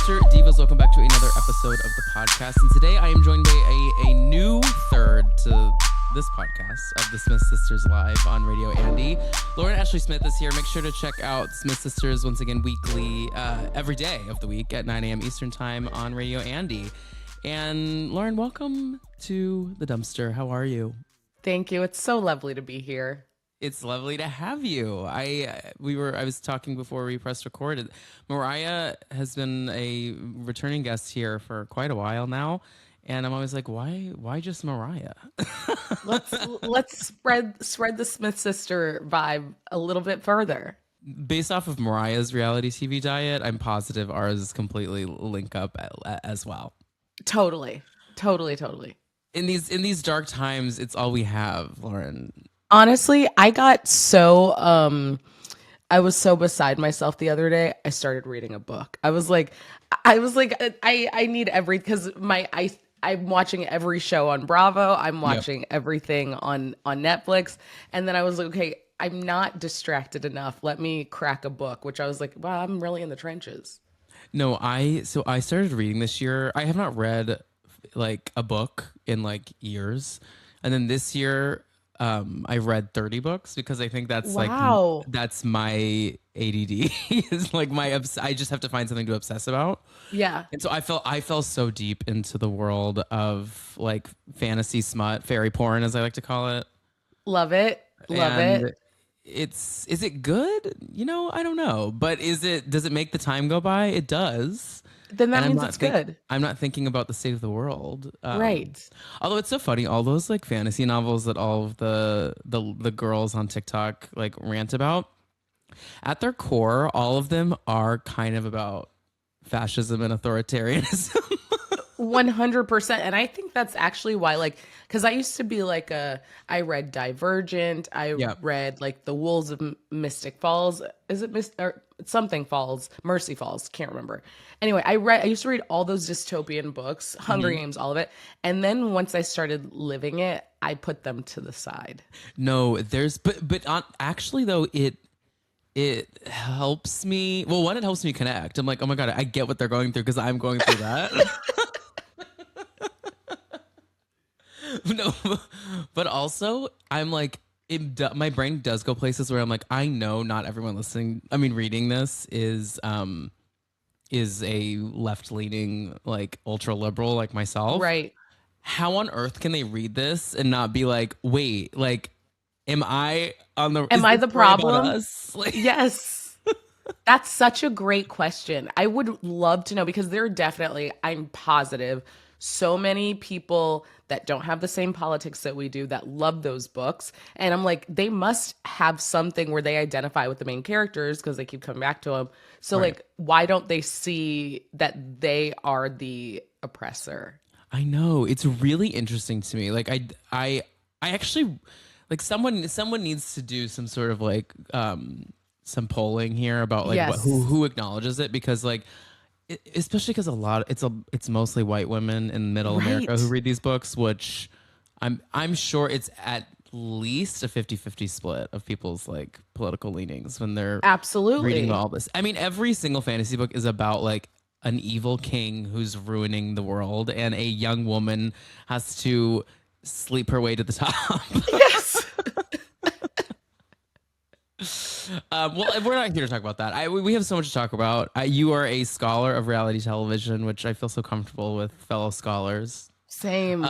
Dumpster Divas, welcome back to another episode of the podcast. And today I am joined by a new third to this podcast of the Smith Sisters Live on Radio Andy. Lauren Ashley Smith is here. Make sure to check out Smith Sisters once again weekly, every day of the week at 9 a.m. Eastern Time on Radio Andy. And Lauren, welcome to the Dumpster. How are you? Thank you. It's so lovely to be here. It's lovely to have you. I was talking before we pressed record. Mariah has been a returning guest here for quite a while now, and I'm always like, why just Mariah? Let's spread the Smith sister vibe a little bit further. Based off of Mariah's reality TV diet, I'm positive ours is completely link up as well. Totally. In these dark times, it's all we have, Lauren. Honestly, I was so beside myself the other day. I started reading a book. I need because I'm watching every show on Bravo. I'm watching everything on Netflix. And then I was like, okay, I'm not distracted enough. Let me crack a book, which I was like, wow, I'm really in the trenches. No, I started reading this year. I have not read like a book in like years. And then this year, I read 30 books because I think that's that's my ADD is like I just have to find something to obsess about. Yeah. And so I fell so deep into the world of like fantasy smut, fairy porn, as I like to call it. Love it. Is it good? I don't know. But does it make the time go by? It does. Then that means it's good. I'm not thinking about the state of the world. Right. Although it's so funny, all those like fantasy novels that all of the girls on TikTok like rant about, at their core, all of them are kind of about fascism and authoritarianism. 100%. And I think that's actually why, because I used to be I read Divergent. I read The Wolves of Mystic Falls. Is it or something Falls? Mercy Falls. Can't remember. Anyway, I used to read all those dystopian books, Hunger Games, all of it. And then once I started living it, I put them to the side. No, actually though, it helps me. Well, one, it helps me connect. I'm like, oh my God, I get what they're going through because I'm going through that. No, but also I'm like, my brain does go places where I'm like, I know not everyone reading this is a left-leaning, like ultra liberal like myself. Right. How on earth can they read this and not be like, wait, like, am I the problem? Yes. That's such a great question. I would love to know because there are definitely, I'm positive, so many people that don't have the same politics that we do that love those books. And I'm like, they must have something where they identify with the main characters because they keep coming back to them. So right. Why don't they see that they are the oppressor? I know. It's really interesting to me. Like I actually like someone needs to do some sort of some polling here about who acknowledges it, because especially because it's mostly white women in middle America who read these books, which I'm sure it's at least a 50-50 split of people's political leanings when they're absolutely reading all this. I mean, every single fantasy book is about an evil king who's ruining the world, and a young woman has to sleep her way to the top. Yes. Well, we're not here to talk about that. We have so much to talk about. You are a scholar of reality television, which I feel so comfortable with fellow scholars. Same.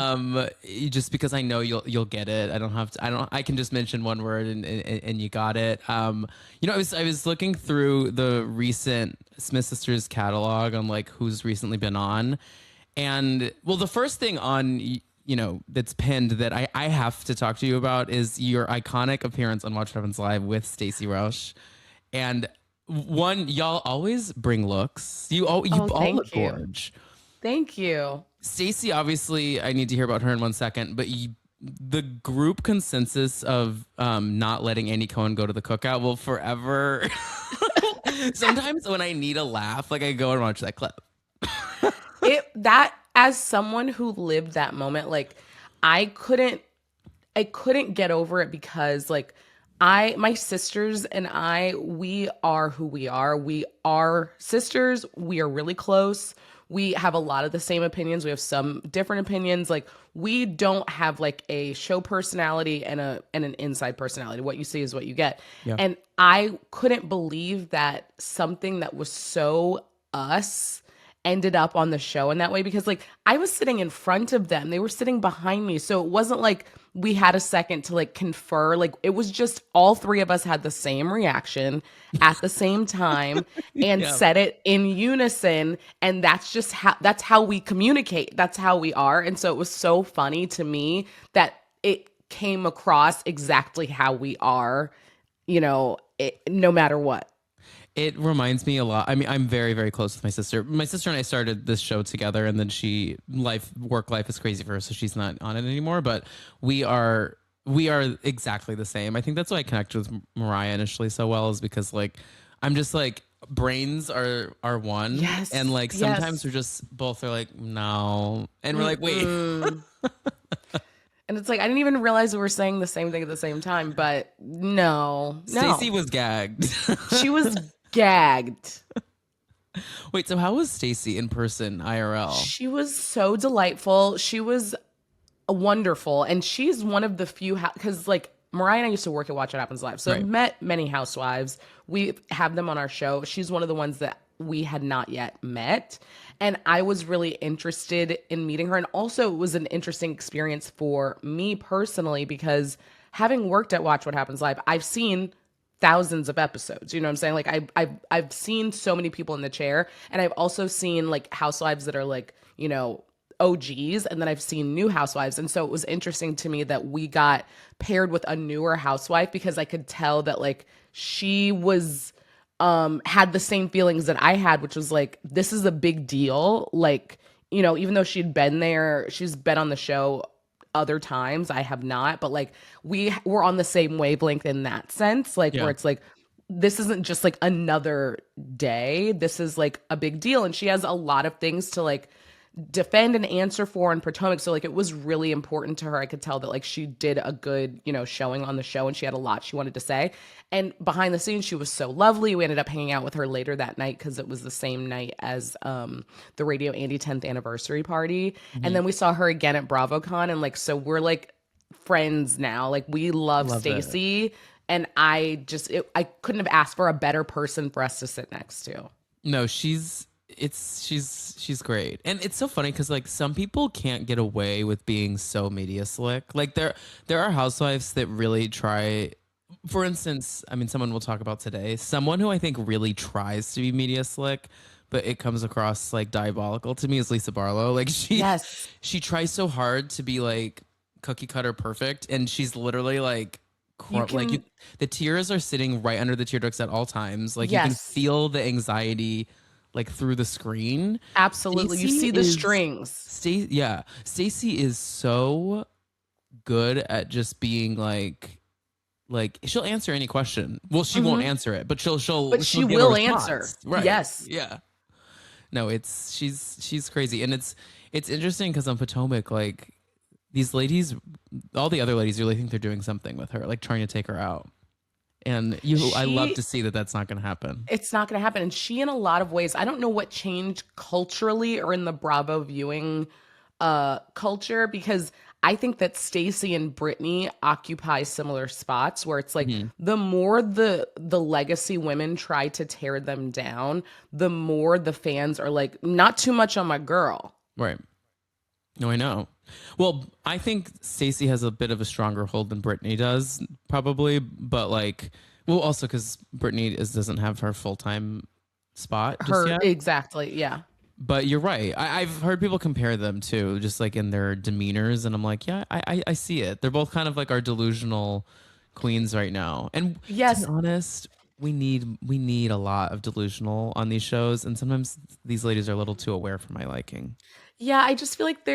Just because I know you'll get it. I can just mention one word and you got it. I was looking through the recent Smith Sisters catalog on who's recently been on, and the first thing on that's pinned that I have to talk to you about is your iconic appearance on Watch What Happens Live with Stacey Roche. And one, y'all always bring looks. You all look gorge. Thank you. Stacey, obviously, I need to hear about her in 1 second, but the group consensus of not letting Andy Cohen go to the cookout will forever. Sometimes when I need a laugh, I go and watch that clip. As someone who lived that moment, I couldn't get over it because My sisters and I, we are who we are. We are sisters. We are really close. We have a lot of the same opinions. We have some different opinions. Like we don't have like a show personality and an inside personality. What you see is what you get. Yeah. And I couldn't believe that something that was so us ended up on the show in that way, because like I was sitting in front of them, they were sitting behind me, so it wasn't like we had a second to like confer. Like it was just all three of us had the same reaction at the same time and Yeah. said it in unison, and that's how we communicate, that's how we are. And so it was so funny to me that it came across exactly how we are, no matter what. It reminds me a lot. I mean, I'm very, very close with my sister. My sister and I started this show together, and then work life is crazy for her, so she's not on it anymore. But we are exactly the same. I think that's why I connect with Mariah initially so well, is because like I'm just like brains are one, Yes, and like sometimes yes. we're just both are like no, and we're like wait. Mm-mm. And it's like I didn't even realize we were saying the same thing at the same time, but no, Stacy no. was gagged. She was gagged. Wait, so how was Stacy in person IRL? She was so delightful. She was wonderful. And she's one of the few, because like Mariah and I used to work at Watch What Happens Live. So I've Right. met many housewives. We have them on our show. She's one of the ones that we had not yet met. And I was really interested in meeting her. And also, it was an interesting experience for me personally, because having worked at Watch What Happens Live, I've seen thousands of episodes. You know what I'm saying? Like I've seen so many people in the chair, and I've also seen like housewives that are like, OGs, and then I've seen new housewives. And so it was interesting to me that we got paired with a newer housewife, because I could tell that like she was had the same feelings that I had, which was like, this is a big deal. Like, even though she's been on the show other times, I have not, but like we were on the same wavelength in that sense, like where Yeah. it's like this isn't just like another day, this is like a big deal. And she has a lot of things to like defend and answer for in Potomac. So like it was really important to her. I could tell that like she did a good, showing on the show, and she had a lot she wanted to say. And behind the scenes, she was so lovely. We ended up hanging out with her later that night, because it was the same night as the Radio Andy 10th anniversary party. And Mhm. then we saw her again at BravoCon, and like so we're like friends now. Like we love Love it. Stacey, and I couldn't have asked for a better person for us to sit next to. No, she's great. And it's so funny because like some people can't get away with being so media slick. Like there are housewives that really try. For instance, I mean, someone we'll talk about today, someone who I think really tries to be media slick, but it comes across like diabolical to me, is Lisa Barlow. Like Yes. she tries so hard to be like cookie cutter perfect, and she's literally like You like can the tears are sitting right under the tear ducts at all times. Like you can Yes. feel the anxiety like through the screen. Absolutely. You Stacey see the is strings. yeah. Stacey is so good at just being like she'll answer any question. Well, she won't Hmm. answer it, but she'll But she'll she give a will answer. response. Right. Yes. Yeah. No, it's she's crazy. And it's interesting because on Potomac, like these ladies, all the other ladies really think they're doing something with her, like trying to take her out. And I love to She see that that's not going to happen. It's not going to happen. And she, in a lot of ways, I don't know what changed culturally or in the Bravo viewing culture, because I think that Stacey and Brittany occupy similar spots where it's like Mhm. the more the legacy women try to tear them down, the more the fans are like, not too much on my girl. Right. No, I know. Well, I think Stacey has a bit of a stronger hold than Brittany does, probably. But like, well, also because Brittany doesn't have her full time spot just Her yet. exactly, yeah. But you're right. I've heard people compare them too, just like in their demeanors, and I'm like, yeah, I see it. They're both kind of like our delusional queens right now. And to be Yes. honest, we need a lot of delusional on these shows, and sometimes these ladies are a little too aware for my liking. Yeah, I just feel like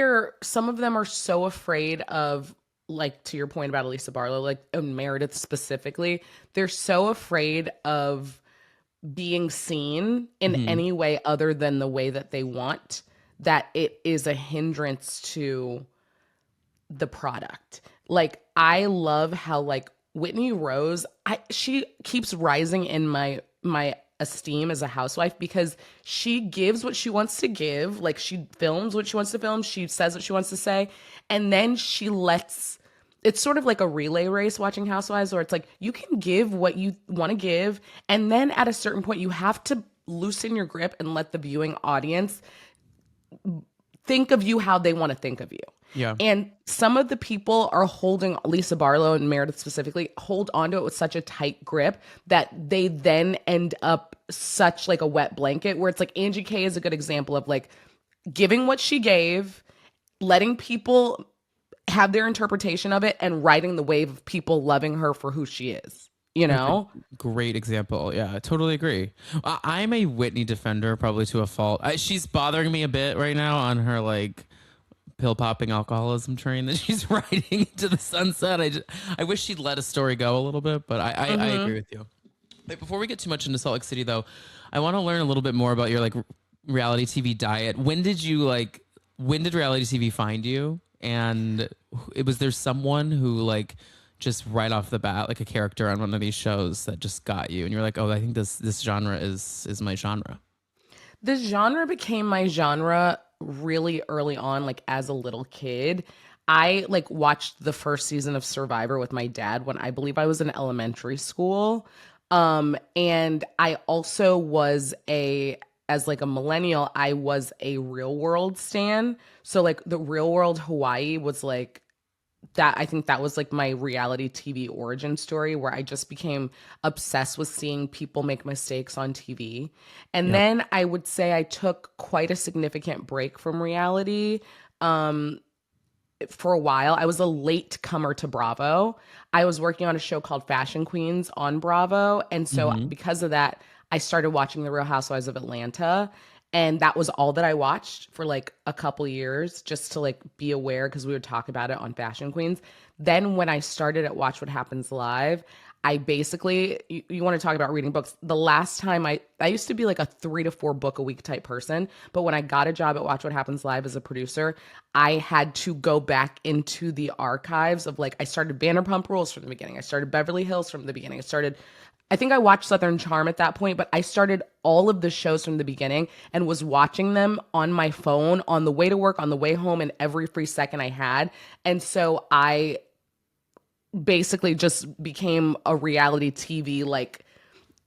some of them are so afraid of, like, to your point about Elisa Barlow, like, and Meredith specifically, they're so afraid of being seen in Hmm. any way other than the way that they want, that it is a hindrance to the product. Like, I love how, like, Whitney Rose, she keeps rising in my esteem as a housewife because she gives what she wants to give. Like, she films what she wants to film, she says what she wants to say, and then she lets, it's sort of like a relay race watching Housewives, where it's like you can give what you want to give, and then at a certain point you have to loosen your grip and let the viewing audience think of you how they want to think of you. Yeah. And some of the people are holding, Lisa Barlow and Meredith specifically, hold onto it with such a tight grip that they then end up such like a wet blanket, where it's like Angie K is a good example of like giving what she gave, letting people have their interpretation of it, and riding the wave of people loving her for who she is. You know? Great example. Yeah, I totally agree. I'm a Whitney defender, probably to a fault. She's bothering me a bit right now on her like pill popping alcoholism train that she's riding into the sunset. I wish she'd let a story go a little bit, but I agree with you. Like, before we get too much into Salt Lake City, though, I want to learn a little bit more about your like reality TV diet. When did reality TV find you? And was there someone who like just right off the bat, like a character on one of these shows that just got you and you're like, oh, I think this genre is my genre? This genre became my genre really early on, like as a little kid. I like watched the first season of Survivor with my dad when I believe I was in elementary school. And I also was as like a millennial, I was a Real World stan. So like the Real World Hawaii was like that. I think that was like my reality TV origin story, where I just became obsessed with seeing people make mistakes on TV. And then I would say I took quite a significant break from reality. For a while, I was a late comer to Bravo. I was working on a show called Fashion Queens on Bravo. And so because of that, I started watching The Real Housewives of Atlanta. And that was all that I watched for like a couple years, just to like be aware, because we would talk about it on Fashion Queens. Then when I started at Watch What Happens Live, I basically, you want to talk about reading books. The last time I used to be like a 3 to 4 book a week type person. But when I got a job at Watch What Happens Live as a producer, I had to go back into the archives of like, I started Vanderpump Rules from the beginning. I started Beverly Hills from the beginning. I think I watched Southern Charm at that point, but I started all of the shows from the beginning and was watching them on my phone on the way to work, on the way home, and every free second I had. And so I basically just became a reality TV like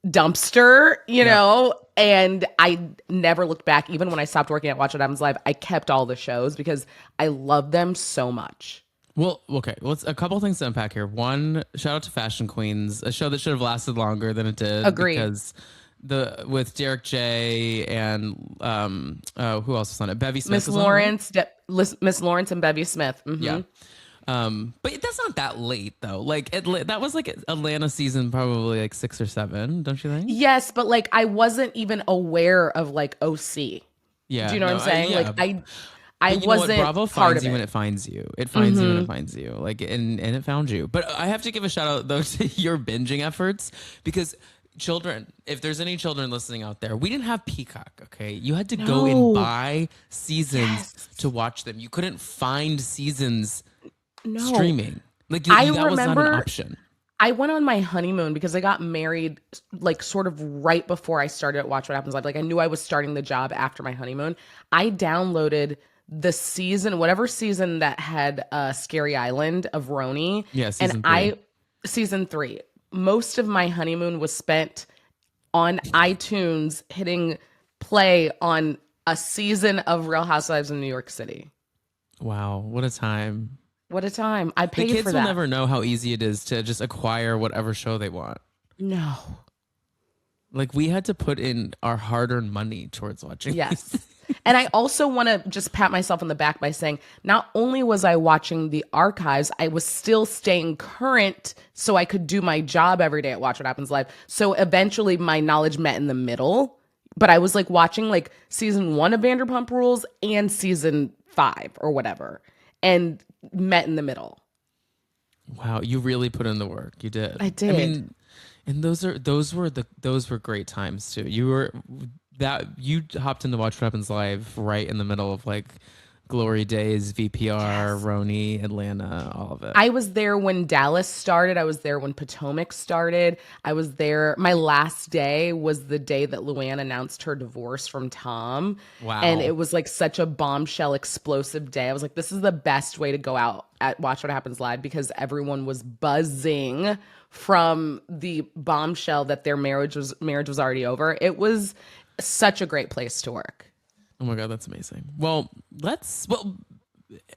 dumpster, you know, and I never looked back. Even when I stopped working at Watch What Happens Live, I kept all the shows because I love them so much. Well, okay. Let's a couple things to unpack here. One, shout out to Fashion Queens, a show that should have lasted longer than it did. Agreed. Because with Derek J and who else was on it? Bevy Smith. Miss Lawrence and Bevy Smith. Mm-hmm. Yeah. But that's not that late though. Like that was like Atlanta season, probably like 6 or 7, don't you think? Yes, but like I wasn't even aware of like OC. Yeah. Do you know what I'm saying? Like I but wasn't Bravo part finds of you it. when it finds you. It finds you when it finds you. Like and it found you. But I have to give a shout out though to your binging efforts, because children, if there's any children listening out there, we didn't have Peacock, okay? You had to go and buy seasons to watch them. You couldn't find seasons streaming. Like that was not an option. I went on my honeymoon because I got married like sort of right before I started at Watch What Happens Live. Like I knew I was starting the job after my honeymoon. I downloaded the season, whatever season that had Scary Island of Roni. Yeah, season 3. Most of my honeymoon was spent on iTunes hitting play on a season of Real Housewives in New York City. Wow, what a time. What a time. I paid for that. The kids will never know how easy it is to just acquire whatever show they want. No. Like we had to put in our hard-earned money towards watching. Yes. And I also want to just pat myself on the back by saying, not only was I watching the archives, I was still staying current so I could do my job every day at Watch What Happens Live. So eventually my knowledge met in the middle, but I was like watching like season 1 of Vanderpump Rules and season 5 or whatever, and met in the middle. Wow, you really put in the work. You did. I did. I mean, and those were great times too. You hopped into Watch What Happens Live right in the middle of like glory days, VPR, Yes. Roni, Atlanta, all of it. I was there when Dallas started. I was there when Potomac started. I was there. My last day was the day that Luann announced her divorce from Tom. And Wow. it was like such a bombshell, explosive day. I was like, this is the best way to go out at Watch What Happens Live because everyone was buzzing from the bombshell that their marriage was already over. It was such a great place to work. Oh my God, that's amazing. Well,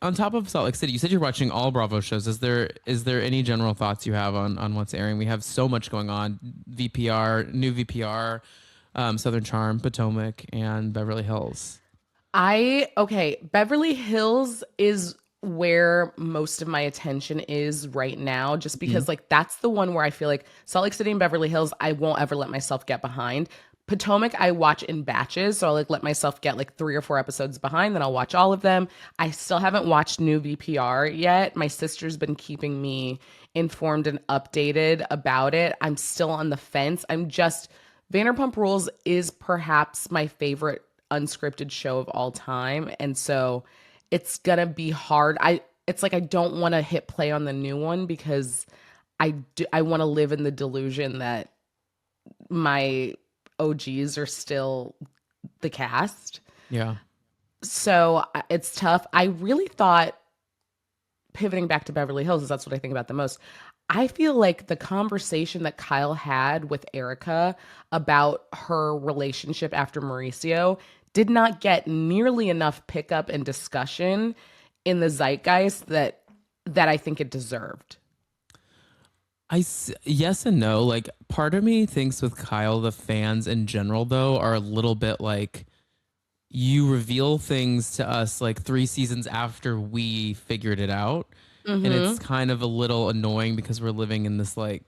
on top of Salt Lake City, you said you're watching all Bravo shows. Is there any general thoughts you have on what's airing? We have so much going on. VPR, new VPR, Southern Charm, Potomac, and Beverly Hills. Okay, Beverly Hills is where most of my attention is right now, just because like that's the one where I feel like Salt Lake City and Beverly Hills, I won't ever let myself get behind. Potomac, I watch in batches, so I'll like let myself get like 3 or 4 episodes behind, then I'll watch all of them. I still haven't watched new VPR yet. My sister's been keeping me informed and updated about it. I'm still on the fence. Vanderpump Rules is perhaps my favorite unscripted show of all time, and so it's gonna be hard. It's like I don't want to hit play on the new one because I want to live in the delusion that my OGs are still the cast. Yeah. So it's tough. I really thought, pivoting back to Beverly Hills, is that's what I think about the most. I feel like the conversation that Kyle had with Erica about her relationship after Mauricio did not get nearly enough pickup and discussion in the zeitgeist that I think it deserved. Yes and no. Like, part of me thinks with Kyle, the fans in general, though, are a little bit like, you reveal things to us like 3 seasons after we figured it out. And it's kind of a little annoying because we're living in this kind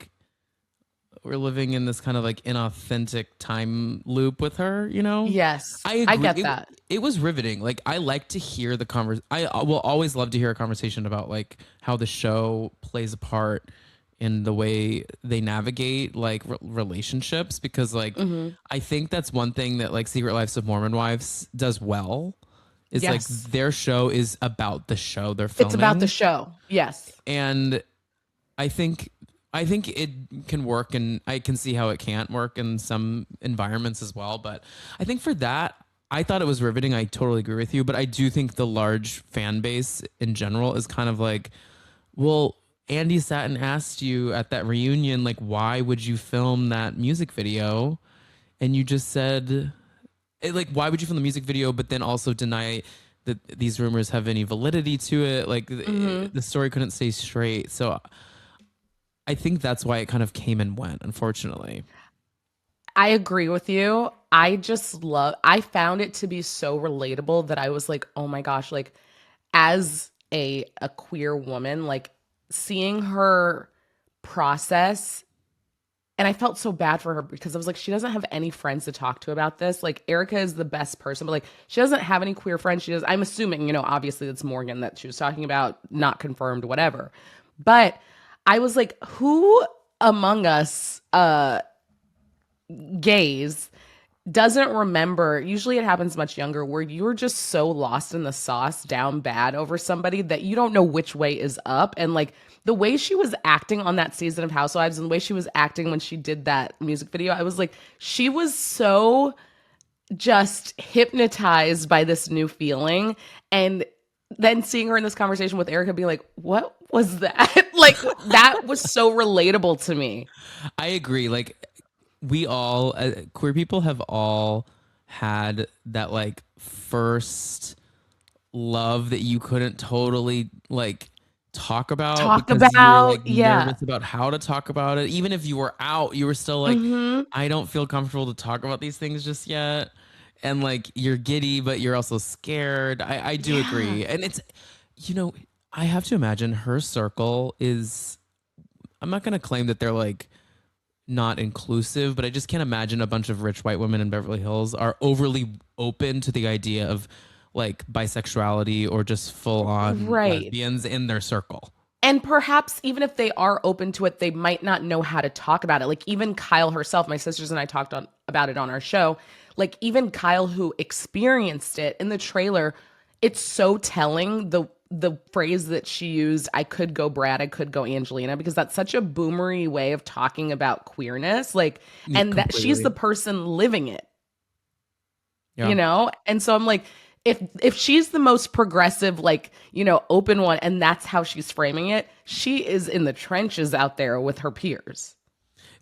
of like inauthentic time loop with her, you know? Yes, I agree. I get that. It was riveting. Like, I like to hear the I will always love to hear a conversation about like how the show plays a part in the way they navigate like relationships, because like I think that's one thing that like Secret Lives of Mormon Wives does well, is like Yes. their show is about the show they're filming. It's about the show. Yes. And I think it can work, and I can see how it can't work in some environments as well. But I think for that, I thought it was riveting. I totally agree with you. But I do think the large fan base in general is kind of like, well, Andy sat and asked you at that reunion, like, why would you film that music video? And you just said, like, why would you film the music video, but then also deny that these rumors have any validity to it? Like, the story couldn't stay straight. So I think that's why it kind of came and went, unfortunately. I agree with you. I found it to be so relatable that I was like, oh my gosh, like as a queer woman, like seeing her process, and I felt so bad for her because I was like, she doesn't have any friends to talk to about this. Like Erica is the best person, but like she doesn't have any queer friends. I'm assuming, obviously it's Morgan that she was talking about, not confirmed, whatever. But I was like, who among us gays doesn't remember? Usually it happens much younger, where you're just so lost in the sauce, down bad over somebody, that you don't know which way is up. And like the way she was acting on that season of Housewives and the way she was acting when she did that music video, I was like, she was so just hypnotized by this new feeling. And then seeing her in this conversation with Erica, being like, what was that? Like, that was so relatable to me. I agree. Like, we all, queer people, have all had that like first love that you couldn't totally like talk about, because you were like nervous about how to talk about it. Even if you were out, you were still like, I don't feel comfortable to talk about these things just yet. And like, you're giddy, but you're also scared. I do agree. And it's, I have to imagine her circle is, I'm not going to claim that they're like not inclusive, but I just can't imagine a bunch of rich white women in Beverly Hills are overly open to the idea of like bisexuality or just full on lesbians in their circle. And perhaps even if they are open to it, they might not know how to talk about it. Like even Kyle herself, my sisters and I talked about it on our show. Like even Kyle, who experienced it in the trailer, it's so telling the phrase that she used, I could go Brad, I could go Angelina, because that's such a boomery way of talking about queerness. Like, Yeah, and that she's the completely. person living it, Yeah. And so I'm like, if she's the most progressive, like, open one, and that's how she's framing it, she is in the trenches out there with her peers.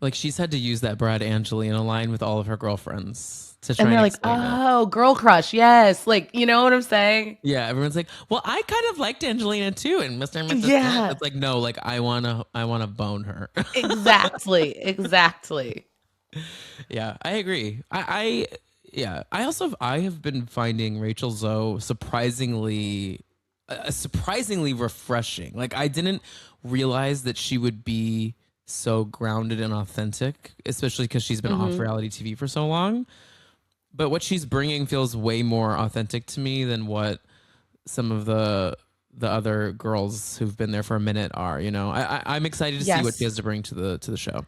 Like she's had to use that Brad Angelina line with all of her girlfriends to try And and they're like, explain it. oh, girl crush, yes. Like, you know what I'm saying? Yeah, everyone's like, "Well, I kind of liked Angelina too," and Mr. and Mrs. Smith. Yeah, It's like, no, like I wanna bone her. exactly. Exactly. Yeah, I agree. Yeah, I have been finding Rachel Zoe surprisingly refreshing. Like I didn't realize that she would be so grounded and authentic, especially because she's been off Hmm. reality TV for so long. But what she's bringing feels way more authentic to me than what some of the other girls who've been there for a minute are. I'm excited to see what she Yes. has to bring to the show.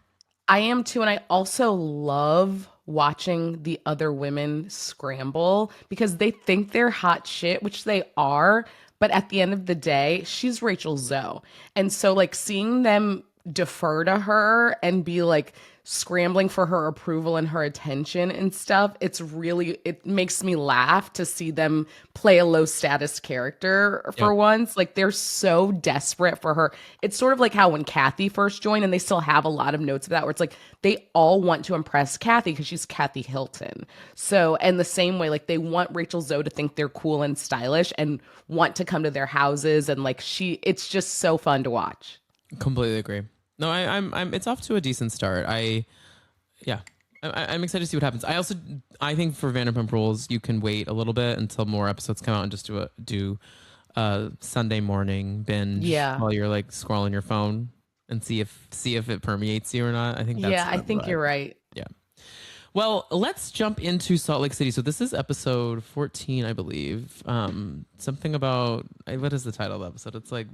I am too. And I also love watching the other women scramble because they think they're hot shit, which they are. But at the end of the day, she's Rachel Zoe. And so, like, seeing them defer to her and be like scrambling for her approval and her attention and stuff, it makes me laugh to see them play a low status character Yep. for once. Like, they're so desperate for her. It's sort of like how when Kathy first joined, and they still have a lot of notes of that, where it's like they all want to impress Kathy because she's Kathy Hilton. So, and the same way, like they want Rachel Zoe to think they're cool and stylish and want to come to their houses. And like it's just so fun to watch. Completely agree. No, I'm. It's off to a decent start. Yeah, I'm excited to see what happens. I think for Vanderpump Rules, you can wait a little bit until more episodes come out and just do a Sunday morning binge Yeah. while you're like scrolling your phone and see if it permeates you or not. I think that's Yeah, kind I of the think vibe. you're right. Yeah. Well, let's jump into Salt Lake City. So this is episode 14, I believe. Something about what is the title of the episode? It's like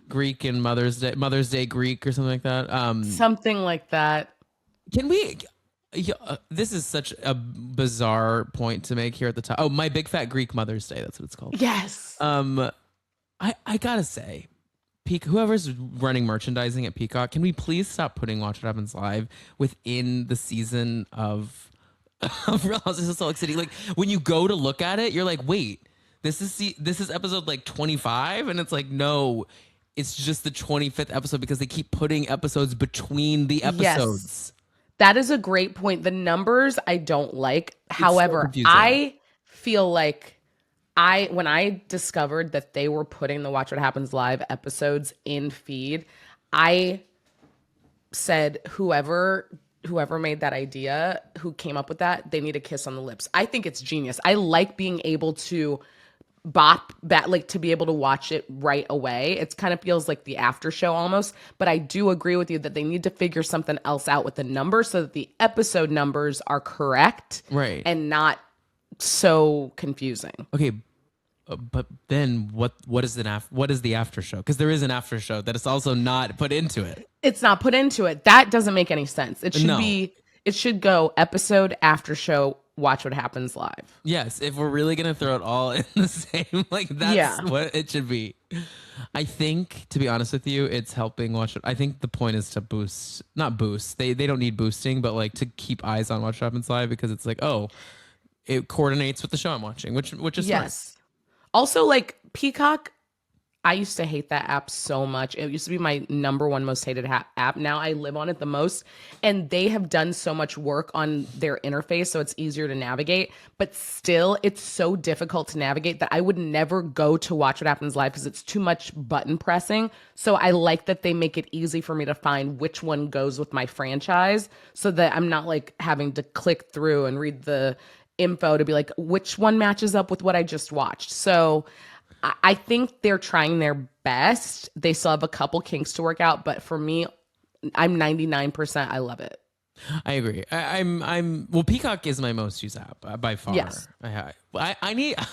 Greek and Mother's Day Greek or something like that. Something like that. Can we? Yeah, this is such a bizarre point to make here at the top. Oh, my big fat Greek Mother's Day. That's what it's called. Yes. Um, I gotta say, whoever's running merchandising at Peacock, can we please stop putting Watch What Happens Live within the season of Real Houses of Salt Lake City? Like when you go to look at it, you're like, wait, this is episode like 25, and it's like, no, it's just the 25th episode because they keep putting episodes between the Yes. episodes. That is a great point. The numbers I don't like. It's so However, confusing. I feel like when I discovered that they were putting the Watch What Happens Live episodes in feed, I said whoever made that idea, who came up with that, they need a kiss on the lips. I think it's genius. I like being able to bop back, like to be able to watch it right away. It's kind of feels like the after show almost, but I do agree with you that they need to figure something else out with the numbers so that the episode numbers are correct Right. and not so confusing. Okay, but then what is the after show? Because there is an after show that is also not put into it. It's not put into it. That doesn't make any sense. No. It should go episode after show, watch what happens live. Yes, if we're really gonna throw it all in the same, like that's Yeah. what it should be. I think, to be honest with you, it's helping watch it. I think the point is to not boost. They don't need boosting, but like to keep eyes on Watch What Happens Live because it's like, oh, it coordinates with the show I'm watching, which is smart. Yes. Also, like Peacock, I used to hate that app so much. It used to be my number one most hated app. Now I live on it the most. And they have done so much work on their interface so it's easier to navigate. But still, it's so difficult to navigate that I would never go to Watch What Happens Live because it's too much button pressing. So I like that they make it easy for me to find which one goes with my franchise so that I'm not like having to click through and read the info to be like, which one matches up with what I just watched. So I think they're trying their best. They still have a couple kinks to work out, but for me, I'm 99%. I love it. I agree. Well, Peacock is my most used app by far. Yes. I need a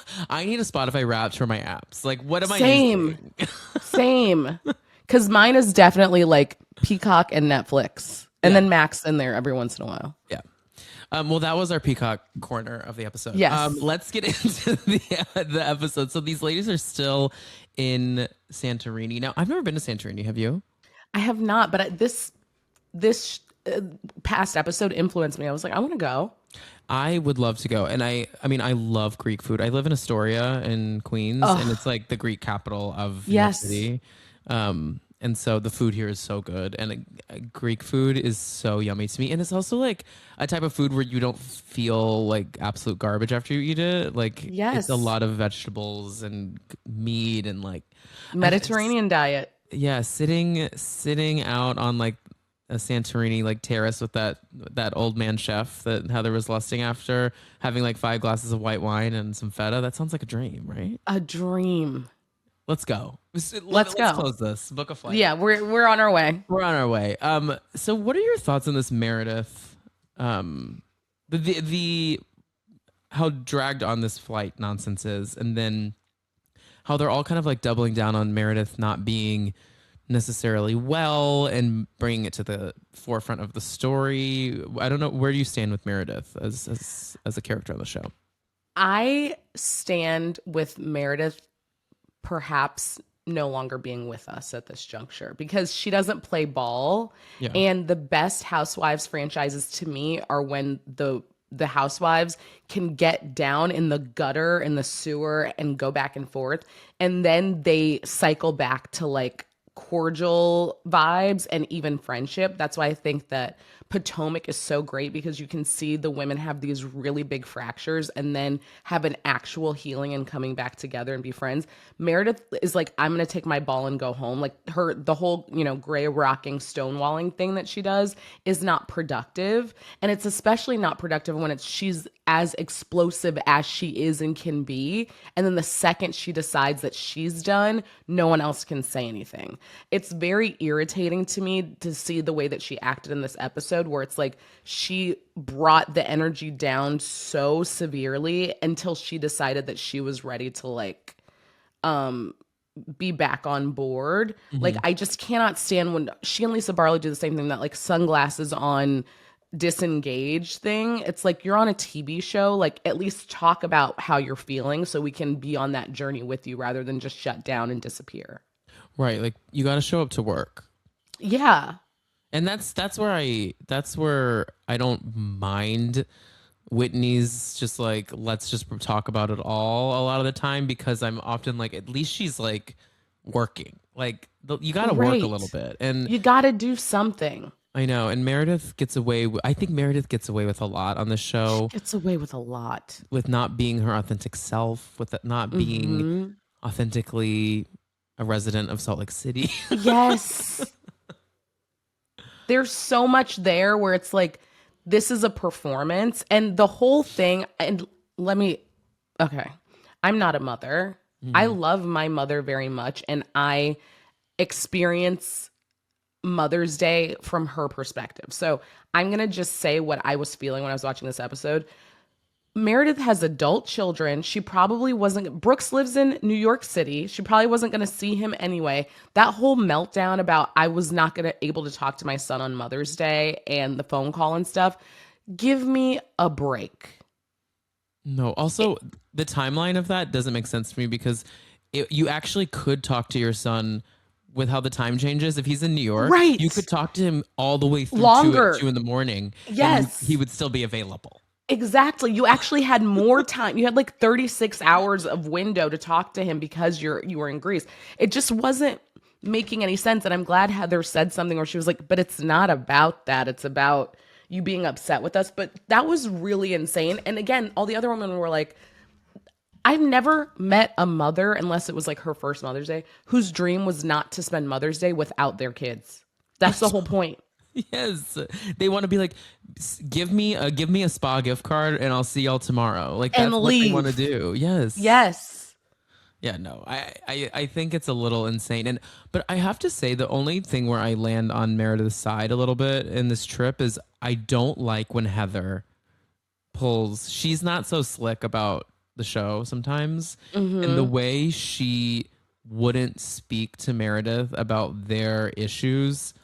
Spotify Wrapped for my apps. Like, what am I Same. using? Same. Because mine is definitely like Peacock and Netflix, and Yeah. then Max in there every once in a while. Yeah. Well, that was our Peacock corner of the episode. Yes. Let's get into the episode. So these ladies are still in Santorini. Now, I've never been to Santorini. Have you? I have not, but this past episode influenced me. I was like, I want to go. I would love to go. And I mean, I love Greek food. I live in Astoria in Queens, and it's like the Greek capital of New York Yes. City. And so the food here is so good, and Greek food is so yummy to me. And it's also like a type of food where you don't feel like absolute garbage after you eat it. Like it's a Yes. lot of vegetables and meat and like Mediterranean diet. yeah, sitting out on like a Santorini like terrace with that old man chef that Heather was lusting after, having like 5 glasses of white wine and some feta. That sounds like a dream, right? A dream. Let's go. Let's go. Close this. Book a flight. Yeah, we're on our way. We're on our way. So what are your thoughts on this Meredith? The how dragged on this flight nonsense is, and then how they're all kind of like doubling down on Meredith not being necessarily well and bringing it to the forefront of the story. I don't know, where do you stand with Meredith as a character on the show? I stand with Meredith perhaps no longer being with us at this juncture because she doesn't play ball. Yeah. And the best Housewives franchises to me are when the housewives can get down in the gutter in the sewer and go back and forth, and then they cycle back to like cordial vibes and even friendship. That's why I think that Potomac is so great, because you can see the women have these really big fractures and then have an actual healing and coming back together and be friends. Meredith is like, I'm going to take my ball and go home. Like the whole, gray rocking, stonewalling thing that she does is not productive. And it's especially not productive when she's as explosive as she is and can be. And then the second she decides that she's done, no one else can say anything. It's very irritating to me to see the way that she acted in this episode, where it's like she brought the energy down so severely until she decided that she was ready to like be back on board. Like, I just cannot stand when she and Lisa Barlow do the same thing, that like sunglasses on disengaged thing. It's like, you're on a TV show, like at least talk about how you're feeling so we can be on that journey with you rather than just shut down and disappear. Right, like you got to show up to work. Yeah. And that's where I don't mind Whitney's just like, let's just talk about it all a lot of the time, because I'm often like, at least she's like working. Like you got to work a little bit, and you got to do something. I know. And Meredith gets away. I think Meredith gets away with a lot on the show. She gets away with a lot. With not being her authentic self, with not being authentically a resident of Salt Lake City. Yes. There's so much there where it's like, this is a performance, and the whole thing. And okay, I'm not a mother. I love my mother very much, and I experience Mother's Day from her perspective. So I'm going to just say what I was feeling when I was watching this episode. Meredith has adult children. She probably wasn't, Brooks lives in New York City. She probably wasn't going to see him anyway. That whole meltdown about I was not going to able to talk to my son on Mother's Day and the phone call and stuff. Give me a break. No, also the timeline of that doesn't make sense to me, because you actually could talk to your son with how the time changes. If he's in New York, right, you could talk to him all the way through longer. 2 in the morning. Yes. And he would still be available. Exactly. You actually had more time. You had like 36 hours of window to talk to him because you were in Greece. It just wasn't making any sense. And I'm glad Heather said something where she was like, but it's not about that. It's about you being upset with us. But that was really insane. And again, all the other women were like, I've never met a mother, unless it was like her first Mother's Day, whose dream was not to spend Mother's Day without their kids. That's the whole point. Yes, they want to be like, give me a spa gift card and I'll see y'all tomorrow. Like that's what they want to do. Yes. Yes. Yeah. No, I think it's a little insane. But I have to say, the only thing where I land on Meredith's side a little bit in this trip is I don't like when Heather pulls. She's not so slick about the show sometimes, and the way she wouldn't speak to Meredith about their issues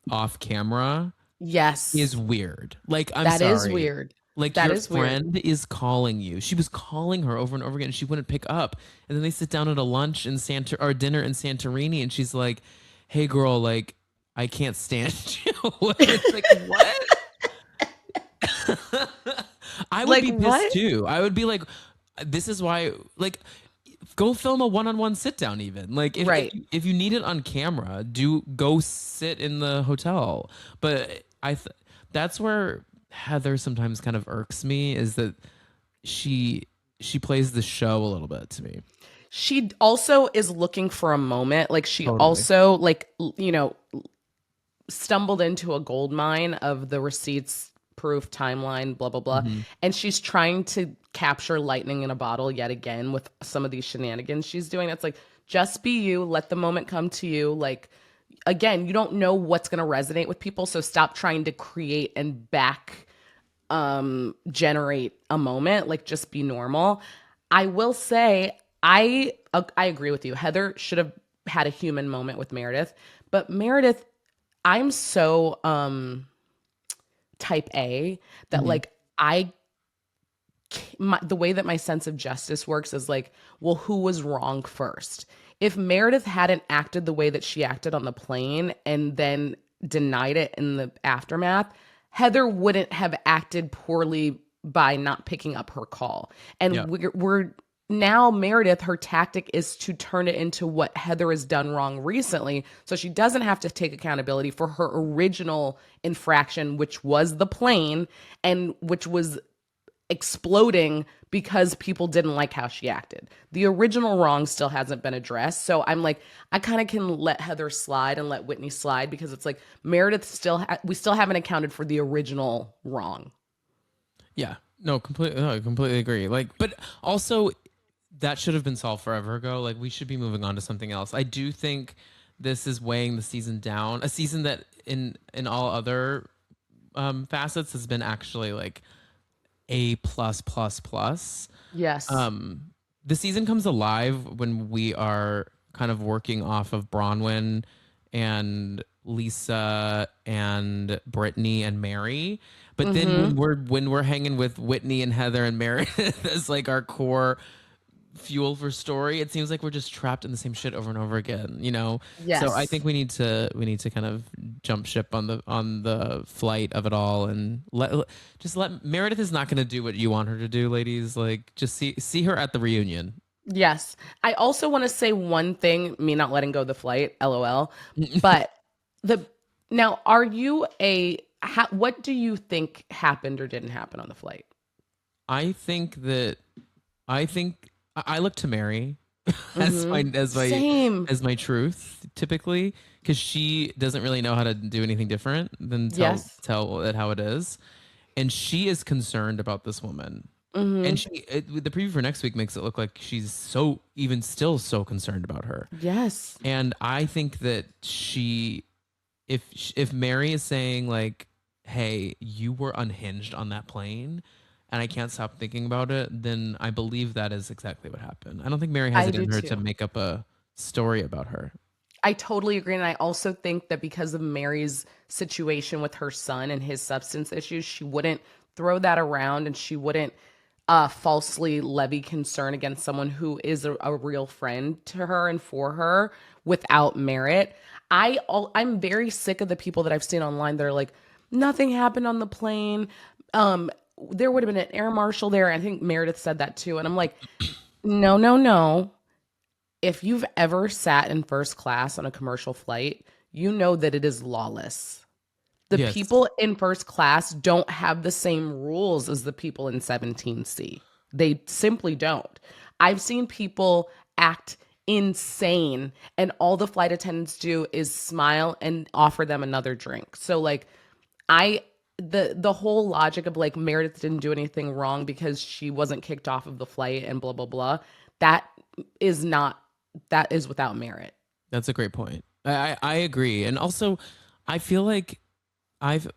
off camera, yes, is weird. Like, I'm that sorry. is weird. Like That your is weird. friend is calling you. She was calling her over and over again, and she wouldn't pick up. And then they sit down at a lunch in or dinner in Santorini, and she's like, "Hey, girl, like I can't stand you." It's like what? I would Like be pissed what? too. I would be like, "This is why." Like, go film a one-on-one sit down. Even like Right. if you need it on camera, do go sit in the hotel. But that's where Heather sometimes kind of irks me is that she she plays the show a little bit to me. She also is looking for a moment. Like she Totally. also stumbled into a gold mine of the receipts, proof, timeline, blah blah blah. Hmm. And she's trying to capture lightning in a bottle yet again with some of these shenanigans she's doing. It's like just be you, let the moment come to you. Like again, you don't know what's going to resonate with people, so stop trying to create and back generate a moment. Like just be normal. I will say I agree with you. Heather should have had a human moment with Meredith, but Meredith, I'm so type A that Hmm. like the way that my sense of justice works is like, well, who was wrong first? If Meredith hadn't acted the way that she acted on the plane and then denied it in the aftermath, Heather wouldn't have acted poorly by not picking up her call. Yeah. And we're now Meredith, her tactic is to turn it into what Heather has done wrong recently. So she doesn't have to take accountability for her original infraction, which was the plane and which was exploding because people didn't like how she acted. The original wrong still hasn't been addressed. So I'm like, I kind of can let Heather slide and let Whitney slide because it's like Meredith we still haven't accounted for the original wrong. Yeah. No, completely. No, I completely agree. Like, but also that should have been solved forever ago. Like, we should be moving on to something else. I do think this is weighing the season down. A season that in all other facets has been actually like A plus plus plus. Yes. The season comes alive when we are kind of working off of Bronwyn and Lisa and Brittany and Mary. But then Mm-hmm. when we're hanging with Whitney and Heather and Meredith as like our core fuel for story, it seems like we're just trapped in the same shit over and over again, you know. So I Yes. think we need to kind of jump ship on the flight of it all and just let Meredith is not going to do what you want her to do, ladies. Like just see her at the reunion. Yes. I also want to say one thing, me not letting go of the flight, LOL. But the now are you what do you think happened or didn't happen on the flight? I think that I look to Mary as my Mm-hmm. as my Same. as my truth typically because she doesn't really know how to do anything different than Yes. tell it how it is, and she is concerned about this woman. And Mm-hmm. the preview for next week makes it look like she's so even still so concerned about her. Yes. And I think that if Mary is saying like, "Hey, you were unhinged on that plane," and I can't stop thinking about it, then I believe that is exactly what happened. I don't think Mary has I it do in her to too. make up a story about her. I totally agree. And I also think that because of Mary's situation with her son and his substance issues, she wouldn't throw that around and she wouldn't falsely levy concern against someone who is a real friend to her and for her without merit. I'm very sick of the people that I've seen online that are like, nothing happened on the plane. Um, there would have been an air marshal there. I think Meredith said that too. And I'm like, no, no, no. If you've ever sat in first class on a commercial flight, you know that it is lawless. The Yes. people in first class don't have the same rules as the people in 17C. They simply don't. I've seen people act insane, and all the flight attendants do is smile and offer them another drink. So like I the whole logic of like Meredith didn't do anything wrong because she wasn't kicked off of the flight and blah blah blah, that is not that is without merit. That's a great point. I agree. And also I feel like I've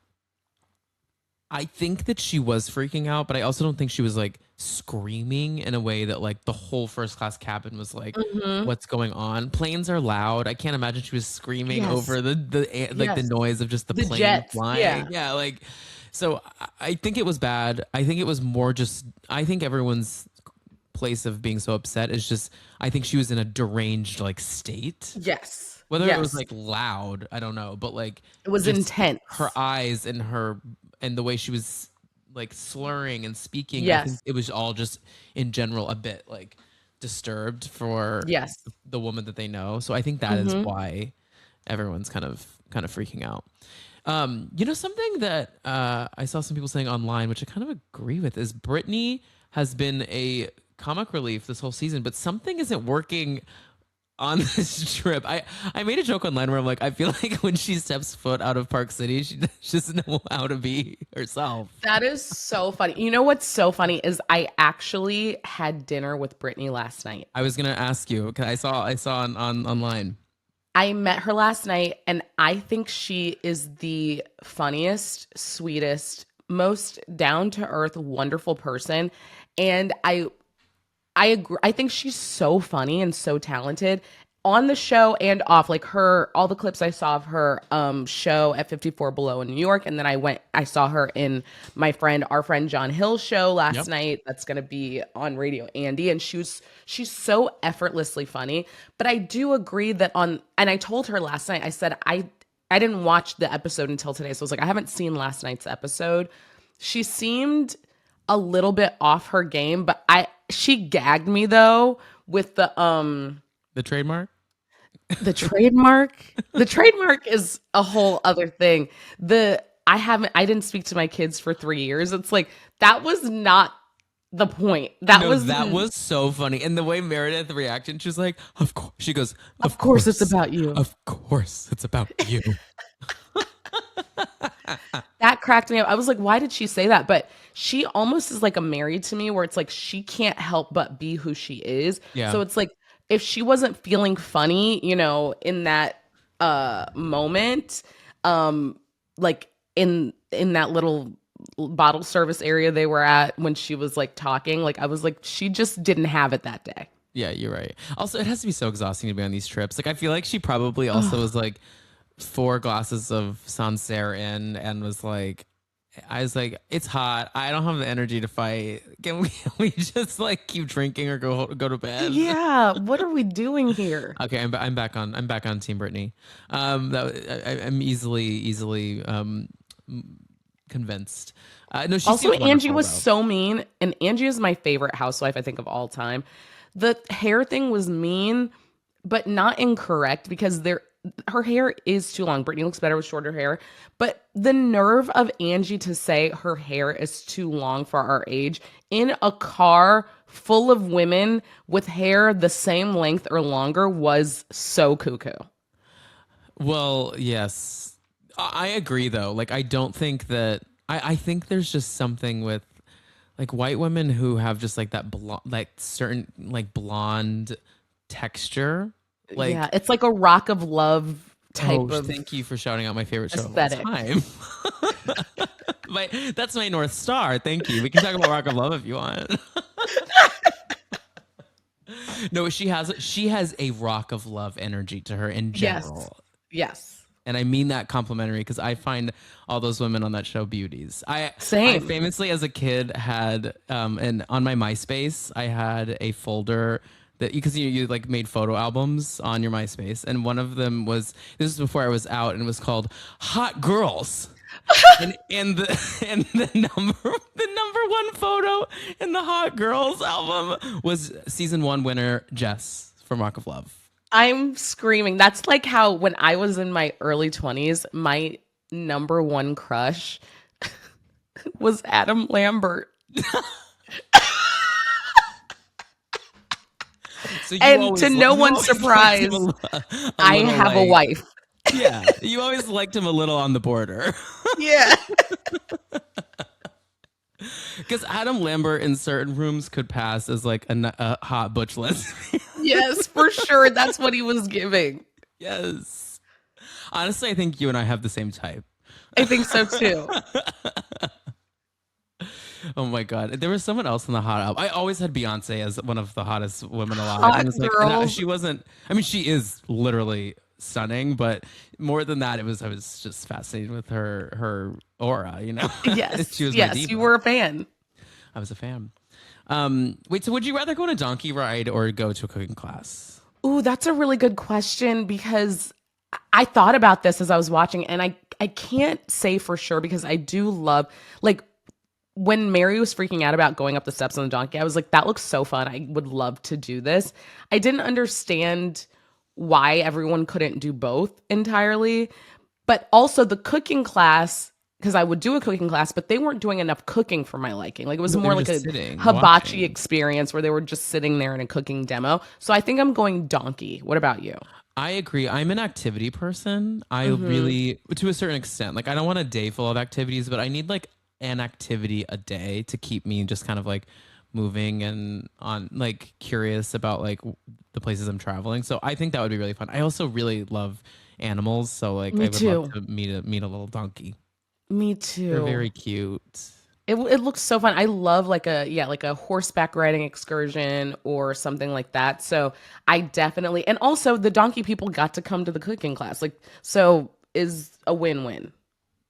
I think that she was freaking out, but I also don't think she was like screaming in a way that like the whole first class cabin was like, Mhm. what's going on? Planes are loud. I can't imagine she was screaming Yes. over like the Yes. noise of just the The plane jets. flying. Yeah. Yeah, like So I think it was bad. I think it was more just, I think everyone's place of being so upset is just, I think she was in a deranged like state. Yes. Whether it was Yes. like loud, I don't know, but like It was just her intense. eyes and and the way she was like slurring and speaking, I think Yes. it was all just in general a bit like disturbed for Yes. the woman that they know. So I think that is Mm-hmm. why everyone's kind of freaking out. You know, something that I saw some people saying online, which I kind of agree with, is Brittany has been a comic relief this whole season, but something isn't working on this trip. I made a joke online where I'm like, I feel like when she steps foot out of Park City, she doesn't know how to be herself. That is so funny. You know what's so funny is I actually had dinner with Brittany last night. I was gonna ask you, 'cause I saw on online. I met her last night, and I think she is the funniest, sweetest, most down to earth, wonderful person. And I agree. I think she's so funny and so talented on the show and off. Like her, all the clips I saw of her show at 54 Below in New York, and then I saw her in our friend John Hill's show last Yep. night. That's gonna be on Radio Andy, and she's so effortlessly funny. But I do agree that and I told her last night. I said I didn't watch the episode until today, so I was like, I haven't seen last night's episode. She seemed a little bit off her game, but she gagged me though with The trademark. the trademark. The trademark is a whole other thing. I didn't speak to my kids for 3 years. It's like that was not the point. That was so funny, and the way Meredith reacted, she was like, "Of course." She goes, Of course it's about you. Of course, it's about you." That cracked me up. I was like, why did she say that? But she almost is like a Married to Me, where it's like she can't help but be who she is. Yeah. So it's like if she wasn't feeling funny, in that moment, like in that little bottle service area they were at when she was like talking, like I was like, she just didn't have it that day. Yeah, you're right. Also, it has to be so exhausting to be on these trips. Like, I feel like she probably also was like 4 glasses of Sancerre in and was like, I was like, it's hot. I don't have the energy to fight. Can we just like keep drinking or go to bed? Yeah, what are we doing here? Okay, I'm back on Team Brittany. I'm easily convinced. No, she Also, seems Angie wonderful was though. so mean, and Angie is my favorite housewife, I think, of all time. The hair thing was mean, but not incorrect because her hair is too long. Brittany looks better with shorter hair, but the nerve of Angie to say her hair is too long for our age in a car full of women with hair the same length or longer was so cuckoo. Well, yes, I agree though. Like, I don't think that I think there's just something with like white women who have just like that like certain like blonde texture. Yeah, Like, it's like a Rock of Love type of thank you for shouting out my favorite show of all aesthetic. time. That's my North Star. Thank you. We can talk about Rock of Love if you want. No, she has a Rock of Love energy to her in Yes. general. Yes. And I mean that complimentary because I find all those women on that show beauties. I Same. famously as a kid had and on my MySpace I had a folder that because you like made photo albums on your MySpace, and one of them was, this was before I was out, and it was called Hot Girls. and the number 1 photo in the Hot Girls album was season 1 winner Jess from Rock of Love. I'm screaming. That's like how when I was in my early 20s, my number 1 crush was Adam Lambert. So And to no one's surprise, I have a wife. Yeah, you always liked him a little on the border. Yeah. Because Adam Lambert in certain rooms could pass as like a hot butch lesbian. Yes, for sure. That's what he was giving. Yes. Honestly, I think you and I have the same type. I think so too. Oh my God. There was someone else in the hot album. I always had Beyonce as one of the hottest women alive. Hot And it's like, girls. she wasn't, I mean, she is literally stunning, but more than that, I was just fascinated with her aura, you know. Yes. She was my Yes. You diva. were a fan. I was a fan. Wait, so would you rather go on a donkey ride or go to a cooking class? Ooh, that's a really good question because I thought about this as I was watching, and I can't say for sure because I do love like when Mary was freaking out about going up the steps on the donkey, I was like, that looks so fun. I would love to do this. I didn't understand why everyone couldn't do both entirely, but also the cooking class. Because I would do a cooking class, but they weren't doing enough cooking for my liking. Like it was No, they more were like a just sitting, hibachi watching. experience where they were just sitting there in a cooking demo. So I think I'm going donkey. What about you? I agree. I'm an activity person. I Mm-hmm. really, to a certain extent, like I don't want a day full of activities, but I need like an activity a day to keep me just kind of like moving and on like curious about like the places I'm traveling. So I think that would be really fun. I also really love animals, so like Me I would love too. to meet a little donkey. Me They're too. very cute. It looks so fun. I love like a horseback riding excursion or something like that. So I definitely and also the donkey people got to come to the cooking class. Like so is a win-win.